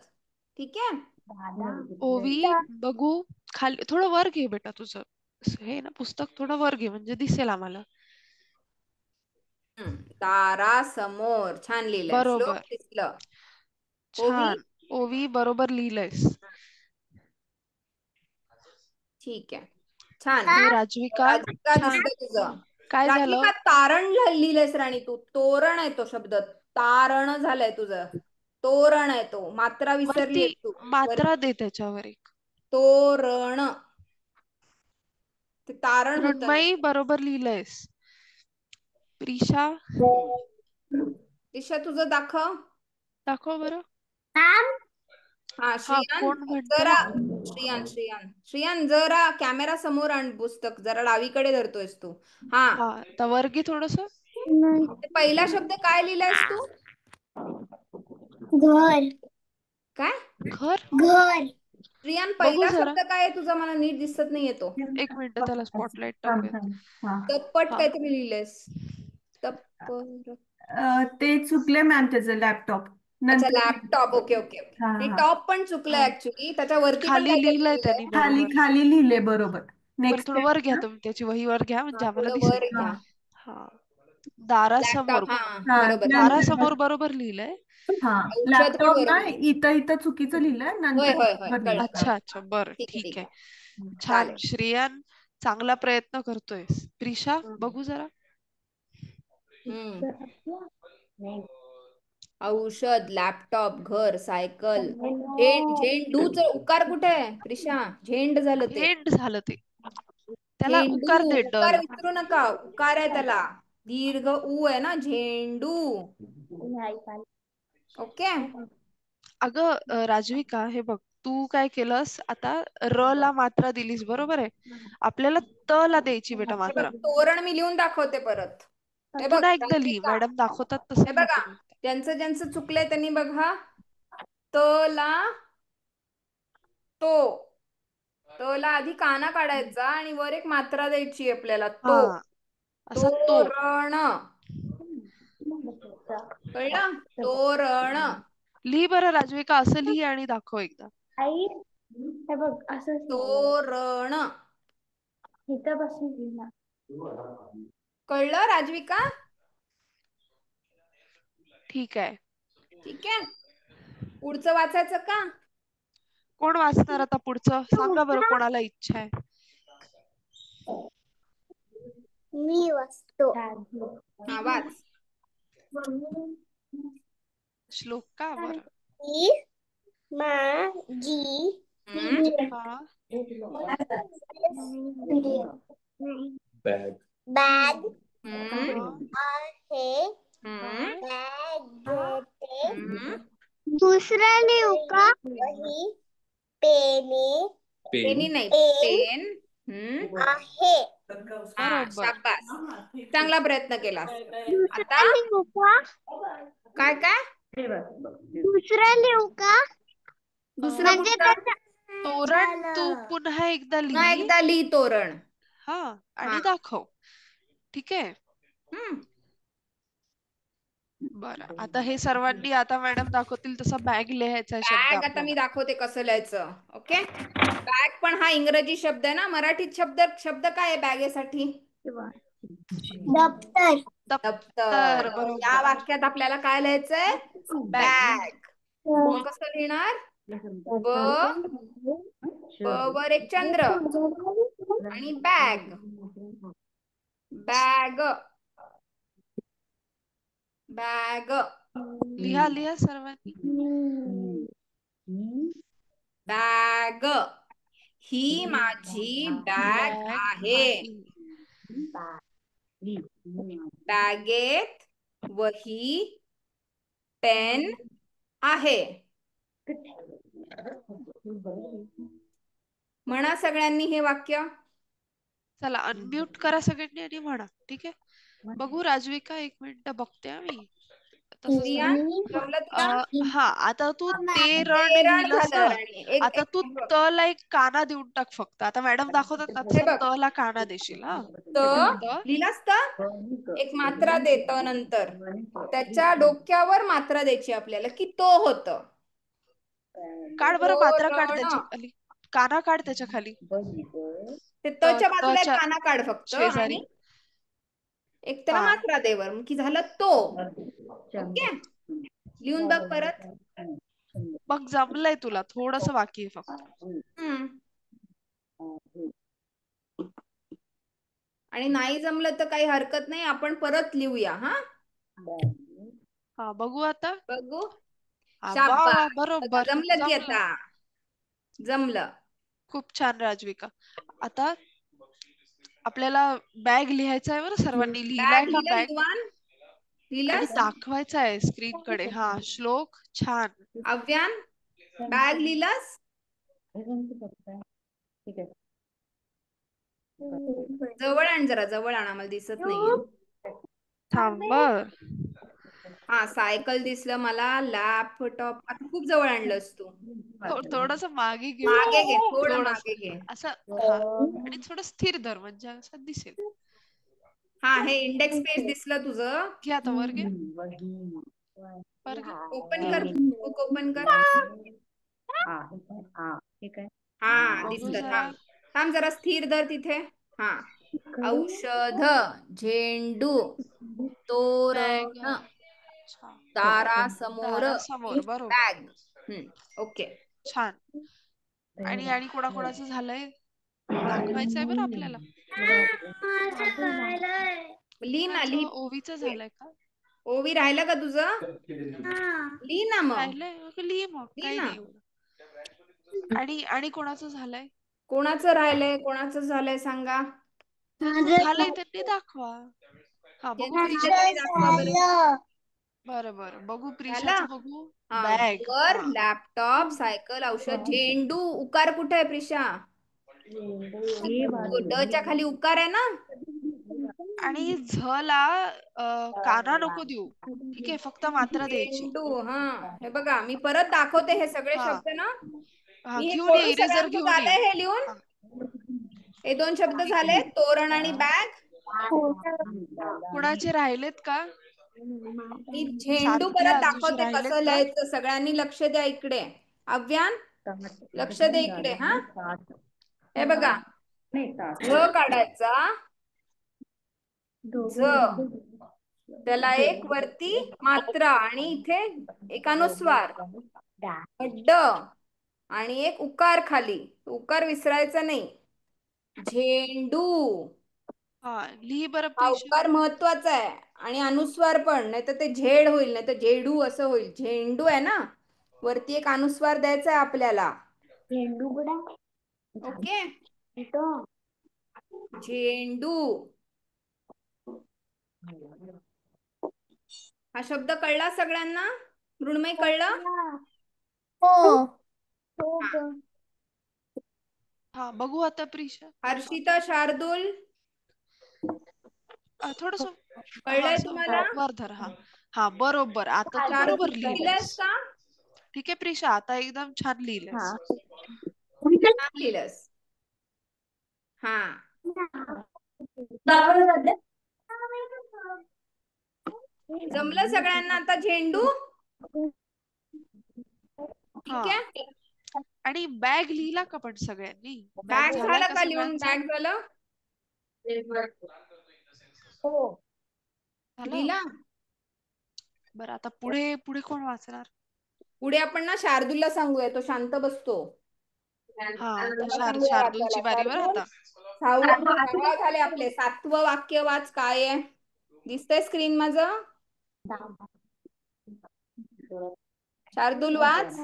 ठीक आहे? ओवी बघू खाली थोडं वर घे बेटा तुझं हे ना पुस्तक थोडं वर घे म्हणजे दिसेल आम्हाला. दारासमोर छान लिहिलंय. श्लोक बरोबर दिसलं. छान ओवी बरोबर लिहिलंयस. ठीक आहे छान. हे राजविका राजविका छान. दिसतं तुझं. काय झालं राजविका तारण लिहिलंयस राणी तू. तोरण आहे तो शब्द. तारण झालंय तुझं. तोरण आहे तो. मात्रा विसरली वरती तू. मात्रा दे त्याच्यावर एक. तोरण ते तारण होत. मृण्मयी बरोबर लिहिलंयस. प्रिशा दिशा तुझं दाखव. दाखव बरं. हा श्रियान कोण म्हणतंय? जरा श्रियान जरा कॅमेरा समोर आण पुस्तक. जरा डावीकडे धरतोयस तू. हा तर वर घे थोडस. पहिला शब्द काय लिहिलायस तू? घर. काय? घर. श्रियान बघू पहिला जरा. शब्द काय आहे तुझा? मला नीट दिसत नाही येतो. एक मिनिट त्याला स्पॉटलाइट टाकूया. तप्पट काहीतरी लिहिलंयस. ते चुकले मॅम त्याचं लॅपटॉप. अच्छा लॅपटॉप. Okay okay okay. हे टॉप पण चुकलं ऍक्च्युली. त्याच्यावरती पण खाली काहीतरी लिहिलंय लिहिलंय. त्यांनी खाली बरोबर. खाली लिहिले बरोबर. बरं नेक्स्ट थोडं वर घ्या तुम्ही त्याची वही वर घ्या म्हणजे आम्हाला थोडं दिसेल. वर घ्या. हा दारासमोर. लॅपटॉप हा बरोबर. दारासमोर बरोबर लिहिलंय. हा औषध पण लॅपटॉप ना बरोबर. इथं चुकीचं लिहिलंय होय नंतर होय होय कळलं. अच्छा अच्छा बरं ठीक आहे. छान श्रेयान चांगला प्रयत्न करतोय. प्रिशा बघू जरा. औषध, लॅपटॉप, घर, सायकल. झेंडूच उकार कुठे आहे प्रिशा? झेंड झालं ते. झेंड झालं ते. त्याला झेंडू. उकार दे. उकार विसरू नका. उकार आहे त्याला. दीर्घ ऊ आहे ना. झेंडू. ओके. अगं राजविका हे बघ तू काय केलंस आता र ला मात्रा दिलीस बरोबर आहे. आपल्याला त ला द्यायची बेटा हे बघ मात्रा. तोरण मी लिहून दाखवते परत. हे बघ पुन्हा एकदा लिही मॅडम दाखवतात तसं. हे बघा ज्यांचं चुकलंय त्यांनी बघा. त ला तो. त ला आधी काना काढायचा आणि वर एक मात्रा द्यायची आपल्याला. तो. असा तो. तोरण. कळलं? तोरण. लिही बरं राजविका असं लिही आणि दाखव एकदा. हे बघ असं तोरण. इथं बसून. कळलं राजविका? ठीक आहे. ठीक आहे. पुढचं वाचायचं का? कोण वाचणार आता पुढचं? सांगा बरं कोणाला इच्छा आहे. मी वाचतो. हा वाच. श्लोक का बरं? माझी बॅग. बॅग आहे. दुसरा लिहू का? वही, पेनी नाही पेन आहे. हा शाबास. चांगला प्रयत्न केला. आता लिहू का? काय काय? दुसरा लिहू का? दुसरं कुठलं? तोरण तू पुन्हा एकदा लिही तोरण. हा आणि दाखव. ठीक आहे. बरं आता हे सर्वांनी आता मॅडम दाखवतील तसा बॅग लिहायचा शब्द. बॅग आता मी दाखवते कसं लिहायचं. ओके. बॅग पण हा इंग्रजी शब्द आहे ना. मराठीत शब्द काय आहे बॅगेसाठी? दप्तर. दप्तर. या वाक्यात आपल्याला काय लिहायचंय? बॅग. मग कसं लिहिणार? ब वर एक चंद्र आणि बॅग. बॅग. बॅग. लिहा लिहा सर्वांनी. बॅग. ही माझी बॅग आहे. बॅगेत वही, पेन आहे. म्हणा सगळ्यांनी हे वाक्य. चला अनम्यूट करा सगळ्यांनी आणि म्हणा. ठीक आहे. बघू राजविका, एक मिनिट बघते हा मी. तसंच प्रिया, जमलं तुला? हा आता तू ते रण ते रण लिहिलंस झालं ना, आणि एक आता तू एक बघ. त ला एक काना देऊन टाक फक्त. आता मॅडम दाखवतात ना, हे तसं बघ. त ला काना देशील. हा त त लिहिलास तर एक मात्रा देत नंतर त्याच्या डोक्यावर मात्रा द्यायची आपल्याला की तो होत. काढ बरं, मात्रा काढ त्याच्या खाली, काना काढ त्याच्या खाली. ते तच्या बाजूला एक तच्या काना काढ फक्त शेजारी आणि एक त्याला हा. मात्रा दे वर की झालं तो. ओके, लिहून बघ परत. बघ जमलंय तुला, थोडस बाकी आहे फक्त. आणि नाही जमलं तर काही हरकत नाही, आपण परत लिहूया. हा बघू आता. बघू. हा, वा शाबास. वा, बरोबर जमलं की जमलं. आता जमलं. खूप छान राजविका. आता आपल्याला बॅग लिहायचा आहे बरं सर्वांनी. लिहिलाय बॅग का लिहिलं बॅग? युवान? आणि लिहिलंस? दाखवायचा आहे स्क्रीन कडे. हा श्लोक छान. अव्यान बॅग लिहिलंस? जवळ आण जरा, जवळ आण, आम्हाला दिसत नाहीये. थांब. हा, सायकल दिसलं मला. लॅपटॉप आता खूप जवळ आणलंस तू. थोडस मागे घे. मागे घे, थोडं थोडस मागे घे. असं. हा, आणि थोडं स्थिर धर म्हणजे असं दिसेल. हा, हे इंडेक्स पेज दिसलं तुझं. घे आता वर घे. वर घे. ओपन कर, बुक ओपन कर. हा बघू दिसलं. जरा. थांब थांब जरा, स्थिर धर तिथे. हा, औषध, झेंडू, बॅग. तोरण, दारासमोर, दारासमोर, बरोबर. बॅग. ओके, छान. आणि कोणाकोणाचं झालंय दाखवायचंय बरं आपल्याला. लिही ना, लिही. ओवीचं झालंय का? ओवी राहिलं का तुझं? लिही ना मग. राहिलंय लिही मग, काही नाही एवढं. आणि कोणाचं झालंय? कोणाचं राहिलंय, कोणाचं झालंय सांगा. झालंय त्यांनी दाखवा. हा बघू तरी दाखवा बरं. बरं बघू झालं? प्रिशाचं बघू. हा, बॅग. वर लॅपटॉप, सायकल, औषध, झेंडू. उकार कुठे आहे प्रिशा? ड च्या खाली उकार आहे ना. आणि झ ला काना नको देऊ. ठीक आहे, फक्त मात्रा द्यायची. झेंडू. हा, हे बघा मी परत दाखवते हे सगळे हा. शब्द ना. हा, मी हे घेऊन ये, खोडून इरेजर सगळ्यांचं घेऊन ये. झालंय हे लिहून. हे 2 शब्द झाले, तोरण आणि बॅग. कुणाचे राहिलेत का? मी झेंडू साध्या परत तुझे दाखवते राहिलेत कसं का? लिहायचं. सगळ्यांनी लक्ष द्या इकडे. अव्यान लक्ष दे इकडे. हा, हे बघा. झ काढायचा. झ, त्याला एक वरती मात्रा आणि इथे एक अनुस्वार. ड आणि एक उकार खाली. उकार विसरायचा नाही. झेंडू. हा, लिही बरं हा प्रिशा. उकार महत्वाचा आहे आणि अनुस्वार पण, नाही तर ते झेड होईल, नाही तर झेडू असं होईल. झेंडू आहे ना, वरती एक अनुस्वार द्यायचा आहे आपल्याला. ओके, झेंडू. हा शब्द कळला सगळ्यांना? मृण्मयी कळलं? हा, बघू आता प्रिशा. हर्षिता, शार्दूल थोडस कळलंय तुम्हाला? वर धर. हा बरोबर. आता तू बरोबर शार्दूल लिहिलंयस. लिहिलंस का? ठीक आहे प्रिशा, आता एकदम छान लिहिलंयस. छान लिहिलंस. हा, जमलं सगळ्यांना आता झेंडू? ठीक आहे. आणि बॅग लिहिला का पण सगळ्यांनी? बॅग झालाय झालं का लिहून? सगळ्यांचा? बॅग झालं? लिहिला? बरं, आता पुढे कोण वाचणार? पुढे आपण ना शार्दूलला सांगूया, तो शांत बसतो. हा, आता त्याला सांगूया शार्दूलची वाचायला. बारीवर शार्दूल, आता. 6 झाले आपले. 7वं वाक्य वाच. काय आहे? दिसतंय स्क्रीन माझं? शार्दूल वाच.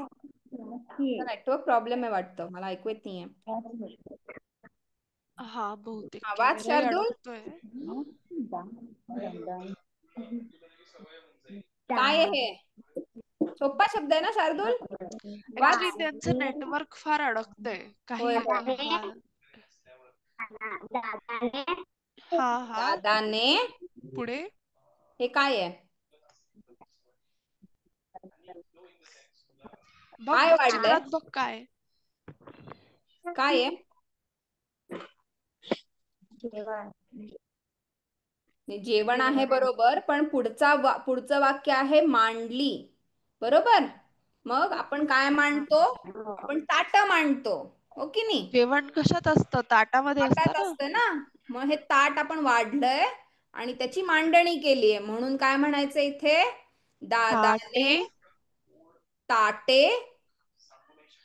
नेटवर्क प्रॉब्लेम आहे वाटतं, मला ऐकू येत नाहीये. हा, बहुतेक हा, वाच कॅमेराही शार्दूल. अडकतोय. काय आहे? सोपा शब्द आहे ना शार्दूल? ऍक्च्युली त्यांचं नेटवर्क फार अडकतंय काही. हा दादाने पुढे हे काय आहे? बघ काय बघ वाढलंय? चित्रात बघ काय काय आहे? जेवण आहे बरोबर, पण पुढचं वाक्य आहे मांडली. बरोबर. मग आपण काय मांडतो? आपण ताट मांडतो, हो की नाही? जेवण कशात असतं? ताटामध्ये ताटात असतं ना. असतं ना. मग हे ताट आपण वाढलंय आणि त्याची मांडणी केली आहे, म्हणून काय म्हणायचं इथे? दादाने ताटे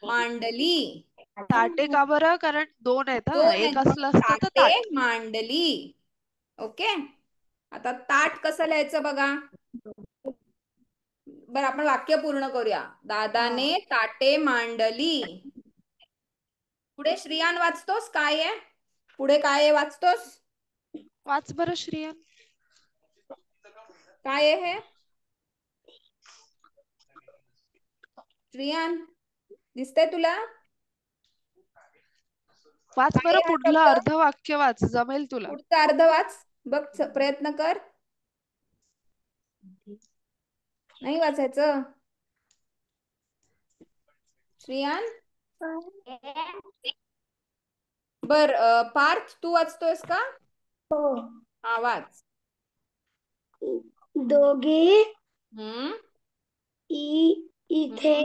मांडली. ताटे का बरं? कारण दोन आहेत. एक असलं असतं तर ताटे ताट. मांडली. ओके. आता ताट कसं लिहायचं बघा. बरं, आपण वाक्य पूर्ण करूया. दादाने ताटे मांडली. पुढे श्रियान वाचतोस काय आहे? पुढे काय आहे वाचतोस? वाच बरं श्रियान. काय आहे हे? श्रियान दिसतंय तुला? वाच बरं पुढलं अर्ध वाक्य वाच, जमेल तुला. पुढचं अर्ध वाच बघ, प्रयत्न कर. नाही वाचायचं श्रियान? बर, पार्थ तू वाचतोयस का? हो. हा वाच. दोघे इथे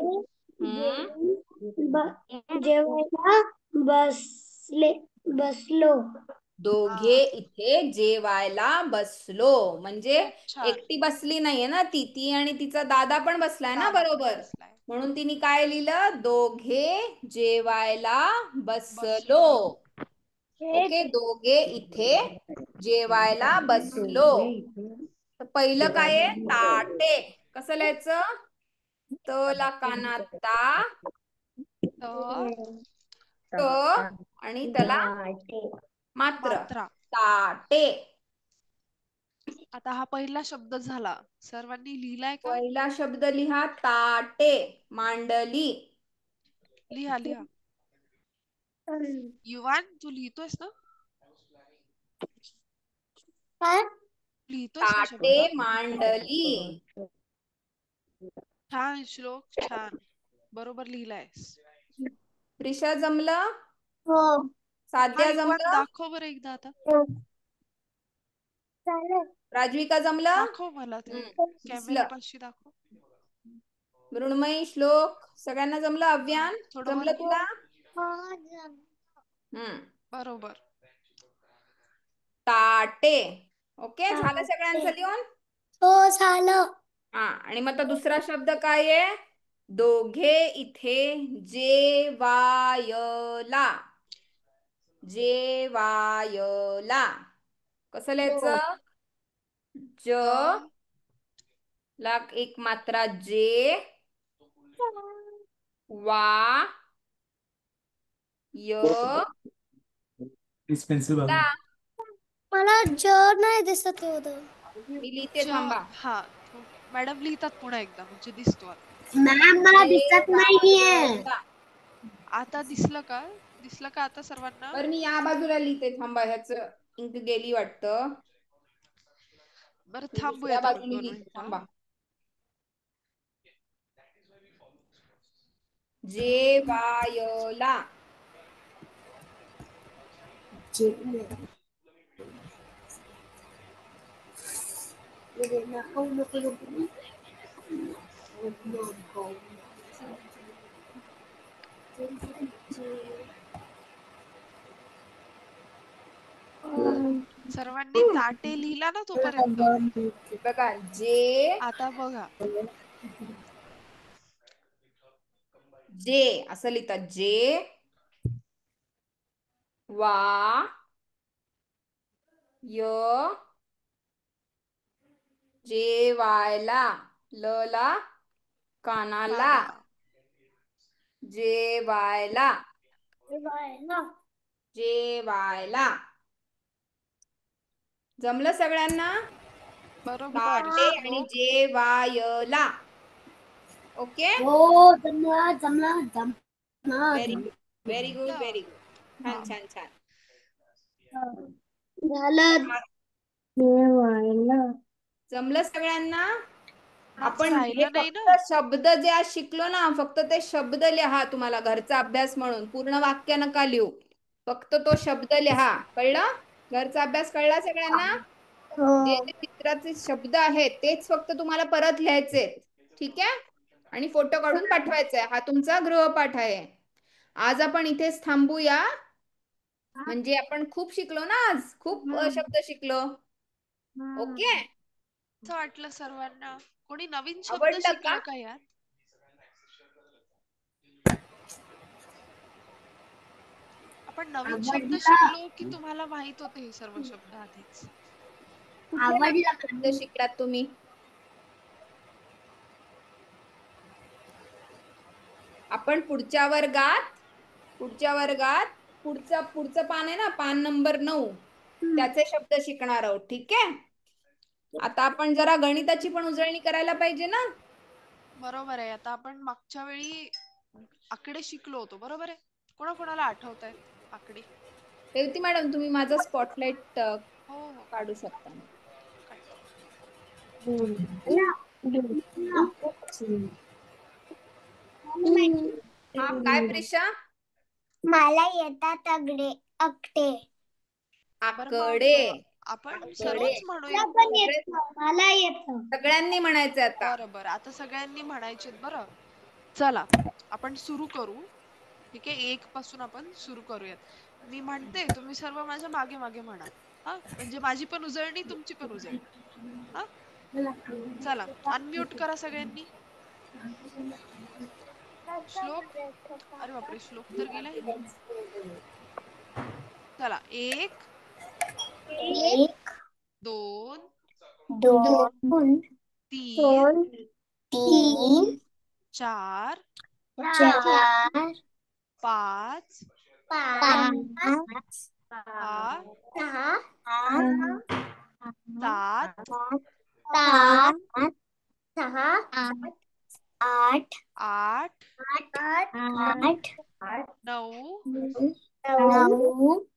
जेवायला बसलो. दोघे इथे जेवायला बसलो. म्हणजे एकटी बसली नाहीये ना ती आणि तिचा दादा पण बसलाय ना बरोबर. म्हणून तिने काय लिहिलं? दोघे जेवायला बसलो. ओके, दोघे इथे जेवायला बसलो. तर पहिलं काय आहे? ताटे. कसं लिहायचं? तला काना ता, त आणि त्याला मात्र ताटे. आता हा पहिला शब्द झाला. सर्वांनी लिहिलाय का? पहिला शब्द लिहा. ताटे मांडली. लिहा लिहा. युवान तू लिहितोयस ना? लिहितोयस ना शब्द? ताटे मांडली. छान श्लोक, छान. बरोबर लिहिलायस. प्रिशा जमलं? हो. साध्या जमलं? दाखव बरं एकदा आता. राजविका जमलं? दाखव मला ते कॅमेरा पाशी दाखव. मृण्मयी, श्लोक सगळ्यांना जमलं? अव्यान जमलं तुला? बरोबर. ताटे. ओके, झालं सगळ्यांचं लिहून? हो झालं. हा, आणि मग आता दुसरा शब्द काय आहे? दोघे इथे जेवायला. जेवायला कसं लिहायचं? ज ला एक मात्रा जे, वा य ला. मला ज नाही दिसत होत. मी लिहिते, थांबा. हा मॅडम लिहितात पुन्हा एकदा म्हणजे दिसतो. मॅम मला दिसत नाहीये. आता दिसलं का? दिसलं का आता सर्वांना? बरं, मी या बाजूला लिहिते, थांबा. ह्याच इंक गेली वाटतं. बरं थांबूया दुसऱ्या बाजूने लिहिते, थांबा. जेवायला. सर्वांनी ताटे लिहिला ना तोपर्यंत? बघा, जे. आता बघा, जे असं लिहितात. जे वा य जेवायला. ल ला कानाला. जेवायला. जेवायला. जमलं सगळ्यांना? बरोबर. ताटे आणि जेवायला. ओके हो जमला जमला जमला very good very good very good छान छान छान झालं जमलं सगळ्यांना आपण हे राहिलं नाही फक्त ना. शब्द जे आज शिकलो ना फक्त ते शब्द लिहा तुम्हाला घरचा अभ्यास म्हणून पूर्ण वाक्य नका लिहू फक्त तो शब्द लिहा कळलं घरचा अभ्यास कळला सगळ्यांना जे जे चित्राचे शब्द आहेत तेच फक्त तुम्हाला परत लिहायचे ठीक आहे आणि फोटो काढून पाठवायचा आहे हा तुमचा गृहपाठ आहे आज आपण इथेच थांबूया म्हणजे आपण खूप शिकलो ना आज खूप शब्द शिकलो ओके असं वाटलं सर्वांना कोणी नवीन शब्द आवडलं शिकलं का का यात आपण नवीन शब्द शिकलो की तुम्हाला माहित होते हे सर्व शब्द आधीच कुठले नवीन शब्द शिकलात तुम्ही आपण पुढच्या वर्गात पुढचं पान आहे ना पान नंबर 9 त्याचे शब्द शिकणार आहोत ठीक आहे आता आपण जरा गणिताची पण उजळणी करायला पाहिजे ना बरोबर आहे आता आपण मागच्या वेळी आकडे शिकलो होतो बरोबर आहे कोणाकोणाला आठवत आहे आकडे रेवती मॅडम तुम्ही माझा स्पॉटलाइट हो हो काढू शकता हा काय प्रिशा मला येतात आकडे बरं मग आपण आकडे सर्वच म्हणूया मला येतं सगळ्यांनी म्हणायचं आता बरं बरं आता सगळ्यांनी म्हणायचे बरं चला आपण सुरू करू ठीक आहे 1 पासून आपण सुरू करूयात मी म्हणते तुम्ही सर्व माझ्या मागे मागे म्हणा हा म्हणजे माझी पण उजळणी तुमची पण उजळणी हा चला अनम्यूट करा सगळ्यांनी श्लोक अरे बापरे श्लोक तर गेलाय चला 1 1 2 2 3 3 4 4 5 5 6 6 7 7 6 8 8 8 9 9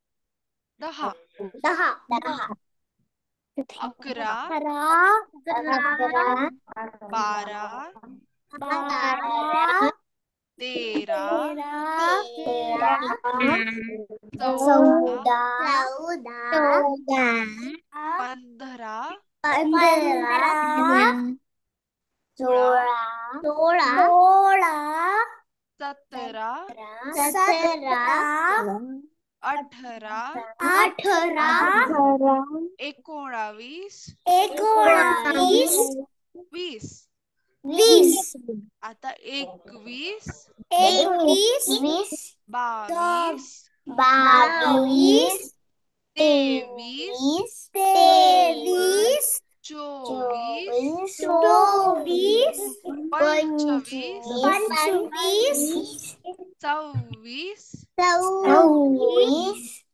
10 10 11 11 12 12 13 15 17 18 19 20 आता 21 22 23 24 25 26 27 28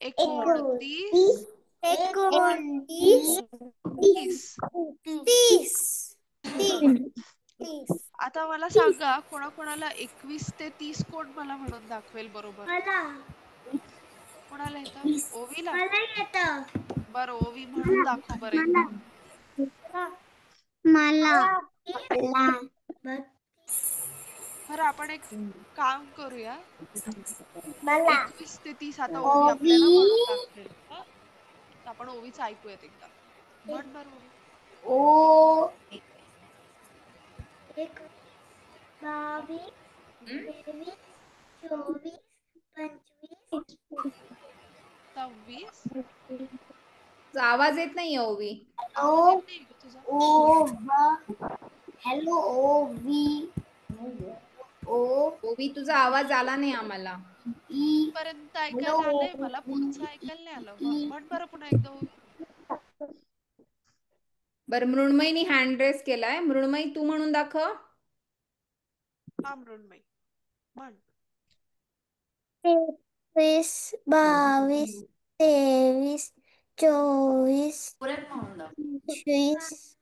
29 30 आता मला सांगा कोणाकोणाला 21 ते 30 कोण मला म्हणून दाखवेल बरोबर कोणाला येतं ओवीला बरं ओवी म्हणून दाखव बरं एकदा बरं आपण एक काम करूया 21 ते 30 आता ओवी आपल्याला म्हणून दाखवेल तर आपण ओवीच ऐकूयात एकदा म्हण बरं ओवी 22 23 24 25 आवाज येत नाही ओवी आवाज येत नाही का तुझा हॅलो ओवी ओवी तुझा आवाज आला नाही आम्हाला पर्यंत ऐकायला आलंय मला पुढचं ऐकायला नाही आलं म्हण बरं पुन्हा एकदा ओवी बर मृण्मयीनी हँड रेस केलाय मृण्मयी तू म्हणून दाखव हा मृण्मयी म्हण 23 22 23 24 पुरेत म्हणून दाखव. 25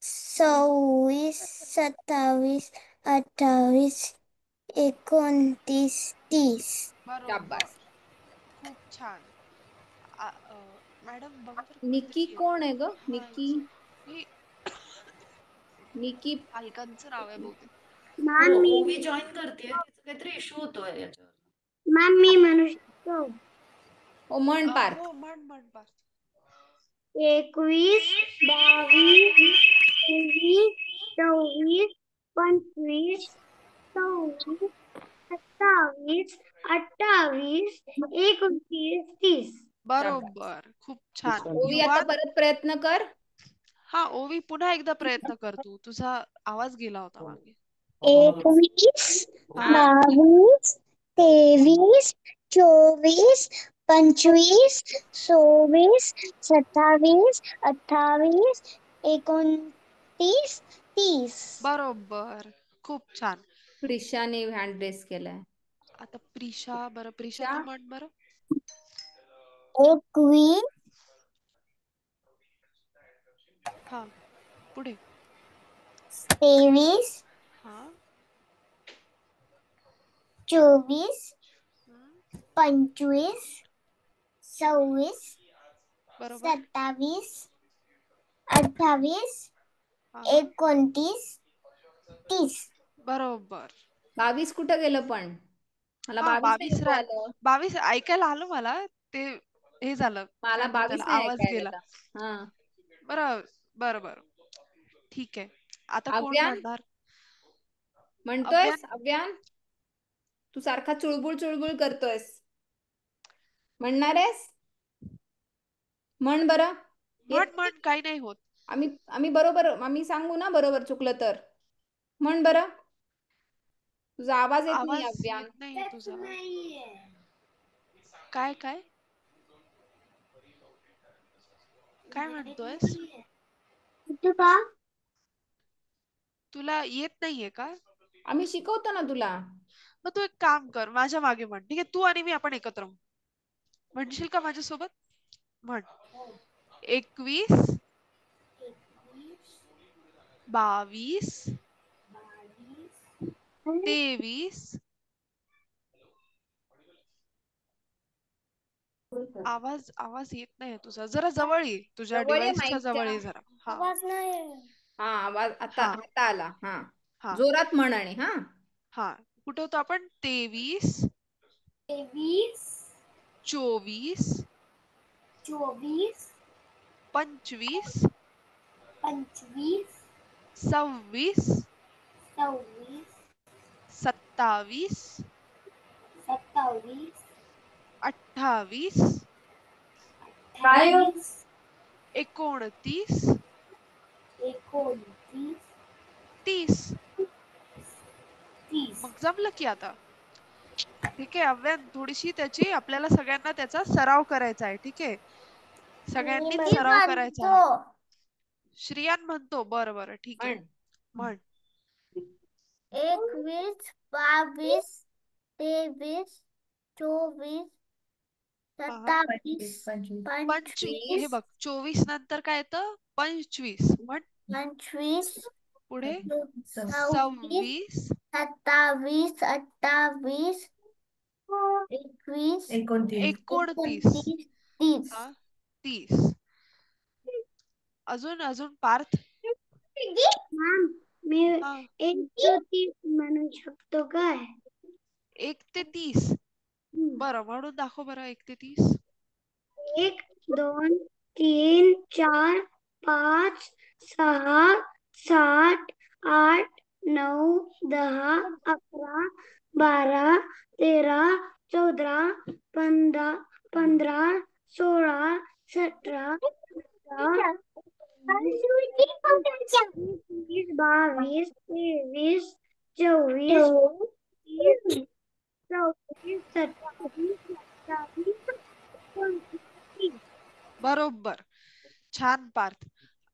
26 27 28 29 30 बरोबर. शाबास. खूप छान. मॅडम बघा बरं निकी कोणतरी कोण आहे ग? हा, निकी हे निकी पालकांचं नाव आहे बहुतेक. मॅम मी ओवी जॉईन करते, तिचा काहीतरी इश्यू होतोय याच्यावर. मॅम मी म्हणू शकतो. ओ म्हण पार्थ. हो म्हण पार्थ. 21 22 23 24 25 26 27 28 29 30 बरोबर. खूप छान. ओवी आता युवान. परत प्रयत्न कर. हा ओवी पुन्हा एकदा प्रयत्न कर तू. तुझा आवाज गेला होता मागे. 21 हा 22 23 24 25 26 27 28 29 30 बरोबर. खूप छान. प्रिशाने हँड रेस केलाय. आता प्रिशा. बरं प्रिशा प्रिशा? तू म्हण बरं. 21 हा पुढे. 23 हा 24 हम्म, 25 26 बरोबर. 27 28 हा हा 29 30 बरोबर. 22 कुठं गेलं पण? मला हा 22 नाही ऐकू आलं. 22 ऐकायला आलं मला. ते हे झालं मला काय म्हणतात 22 त्याला, नाही आवाज ऐकायला गेला. आलं. हा. बरं बरं बरं ठीक आहे. आता कोण अव्यान म्हणणार? अव्यान. म्हणतोयस? अव्यान तू सारखा चुळबुळ चुळबुळ करतोयस. म्हणणार आहेस? म्हण बरं. म्हण काही नाही होत. आम्ही बरोबर आम्ही सांगू ना बरोबर चुकलं तर. म्हण बरं. तुझा आवाज येत नाही आवाज येत अव्यान. नाहीये तुझा. काय काय काय म्हणतोयस? का तुला येत नाहीये का? आम्ही शिकवतो ना तुला. मग तू एक काम कर, माझ्या मागे म्हण. ठीक आहे, तू आणि मी आपण एकत्र म्हणू. म्हणशील का माझ्यासोबत? म्हण. 21 22 23 आवाज येत नाही तुझा. जरा जवळ ये, तुझ्या जवळ ये डिव्हाइसच्या माईकच्या. जवळ ये जरा. हा आवाज नाही हा आवाज आता हा आता आला. हा हा जोरात म्हण आणि हा. हा कुठे होतो आपण? 23 23 24 24 25 25 26 26 27 27 28 काय 29 29 30. 30 मग जमलं की आता. ठीक आहे अव्यान, थोडीशी त्याची आपल्याला सगळ्यांना त्याचा सराव करायचा आहे. ठीक आहे, सगळ्यांनीच मी सराव करायचा म्हणतो आहे. श्रियान म्हणतो. बरं बरं ठीक आहे, म्हण. म्हण. 21 22 23 24 हा हा 27 हे 25 बघ 24 नंतर काय येतं? 25. म्हण 25 पुढे. 26 26 27 28 21 29 30 हा 30. अजून अजून पार्थ. मॅम मी हा 1 ते 30 म्हणू शकतो काय? 1 ते 30. बरं म्हणून दाखव बरं 1 ते 30. 1 2 3 4 5 6 7 8 9 10 11 12 13 14 15 16 17 22 23 24 30 34 37 28 बरोबर. छान पार्थ.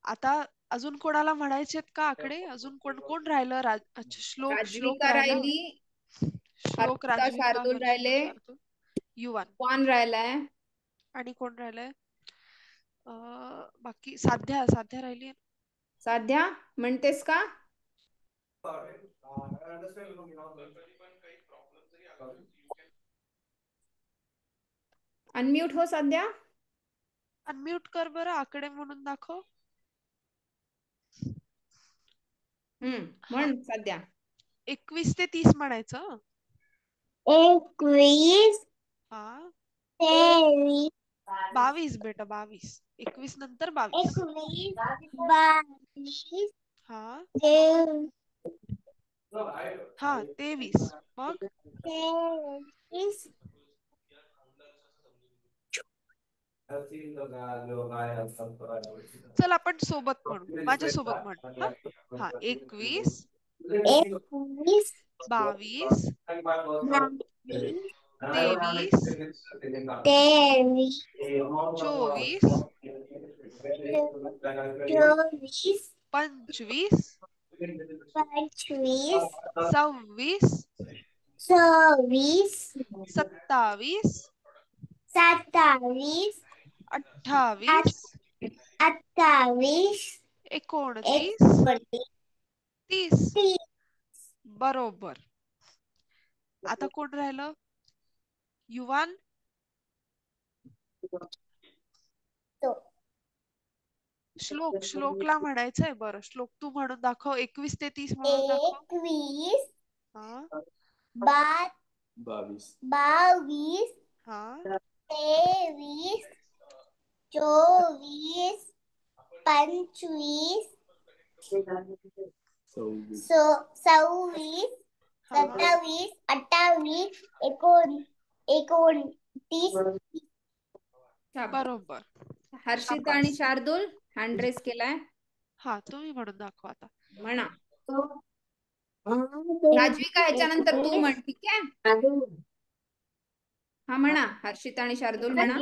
आता अजून कोणाला म्हणायचेत का आकडे? अजून कोण कोण राहिलं? अच्छा, श्लोक राजविका राहिला. राहिली. श्लोक, हर्षिता राजविका, शार्दूल हर्षिता, राहिले. शार्दूल. युवान. वान राहिलाय. आणि कोण राहिलंय? बाकी साध्या राहिली. साध्या म्हणतेस का? अनम्यूट हो साध्या. अनम्यूट कर बरं, आकडे म्हणून दाखव. म्हण साध्या. 21 ते 30 म्हणायचं. 21 हा 23 22 बेटा 22. 21 नंतर 22. 22 हा 23 मग 23 चल आपण सोबत म्हणू. माझ्या सोबत म्हण. हा 21 22 22 23 23 24 24 25 25 26 26 27 27 28 28 29 30. बरोबर. आता कोण राहिलं? युवान. श्लोकला म्हणायचंय. बरं श्लोक तू म्हणून दाखव. 21 ते 30 म्हणून दाखव. 21 हा 22 हा 23 24 25 26 27 28 29 बरोबर. हर्षिता आणि शार्दूल हँड रेस केलाय. हा तुम्ही म्हणून दाखवा आता. म्हणा. राजविका ह्याच्यानंतर तू म्हण. ठीक आहे. हा म्हणा. हर्षिता आणि शार्दूल म्हणा.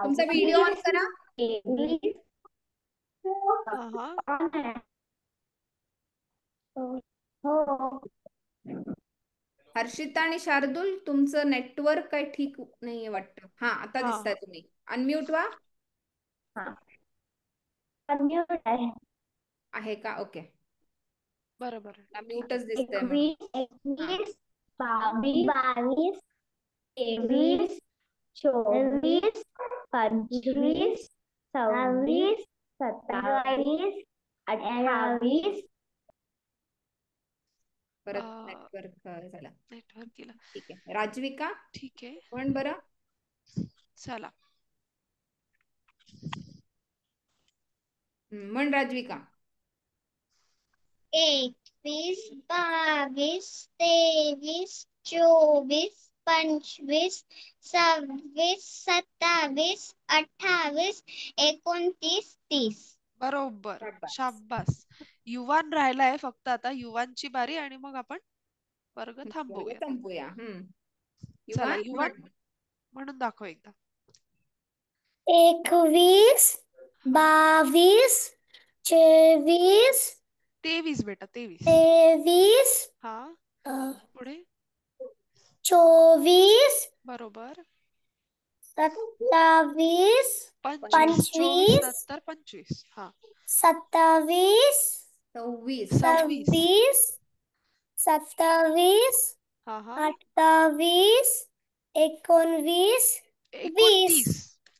तुमचा व्हिडिओ ऑन करा. हर्षिता आणि शार्दूल तुमचं नेटवर्क काही ठीक नाहीये वाटतं. हा आता दिसताय तुम्ही. अनम्यूट व्हा. आहे का? ओके. बरोबर. म्यूटच दिसतंय. 21 22 23 24 25 26 27 28 परत नेटवर्क झाला. नेटवर्क गेला. ठीक आहे. राजविका. ठीक आहे. म्हण बरं. चला म्हण राजविका. 21 22 23 24 25 26 27 28 29 30. बरोबर. शाब्बास. युवान राहिलाय फक्त आता. युवानची बारी आणि मग आपण वर्ग थांबवूया. चला युवान म्हणून दाखव एकदा. 21 22 24 23 बेटा 23. 23 हा पुढे 24 बरोबर. 27 25 नंतर 25. हा 27 26 27 28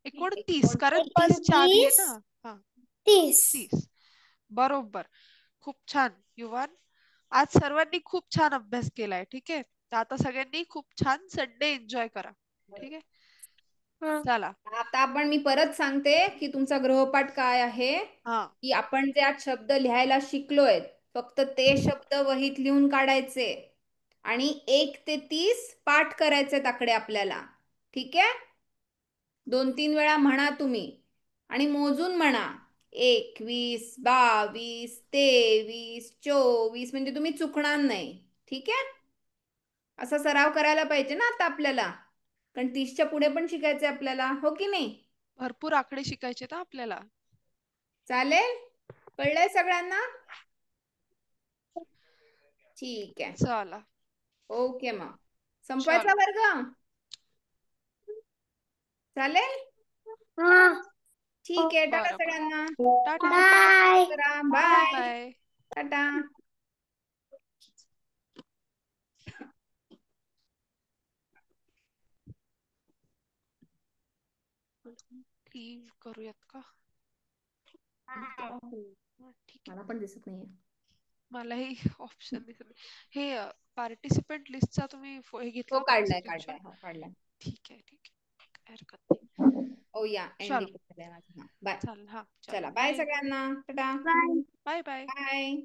29 कारण 30 च्या आधी आहे ना. हा 30. बरोबर. खूप छान युवान. आज सर्वांनी खूप छान अभ्यास केलाय. ठीक आहे. तर आता सगळ्यांनी खूप छान संडे एन्जॉय करा. ठीक आहे. चला आता आपण मी परत सांगते की तुमचा गृहपाठ काय आहे. की आपण जे आज शब्द लिहायला शिकलोय फक्त ते शब्द वहीत लिहून काढायचे आणि 1 ते 30 पाठ करायचे आकडे आपल्याला. ठीक आहे. 2-3 वेळा म्हणा तुम्ही आणि मोजून म्हणा. 21 22 23 24 म्हणजे तुम्ही चुकणार नाही. ठीक आहे. असा सराव करायला पाहिजे ना आता आपल्याला. कारण 30च्या पुढे पण शिकायचंय आपल्याला. हो की नाही. भरपूर आकडे शिकायचे ना आपल्याला. चालेल. कळलंय सगळ्यांना. ठीक आहे. चला ओके मग संपवायचा वर्ग. चालेल. ठीक आहे. टाटा बरं बरं सगळ्यांना. Tata bye. Bye. Tata. Leave करूयात का? ठीक आहे. मला पण दिसत नाहीये. मलाही ऑप्शन दिसत नाही. हे पार्टिसिपंट लिस्टचा तुम्ही हे घेतला हो, होता काढलाय स्क्रीनशॉट? हो काढलाय. ठीक आहे ठीक आहे, काही हरकत नाही. ओ या चलो झालंय माझं. बाय. चालेल. हा चला चलो बाय बाय सगळ्यांना. टाटा. Bye bye. बाय.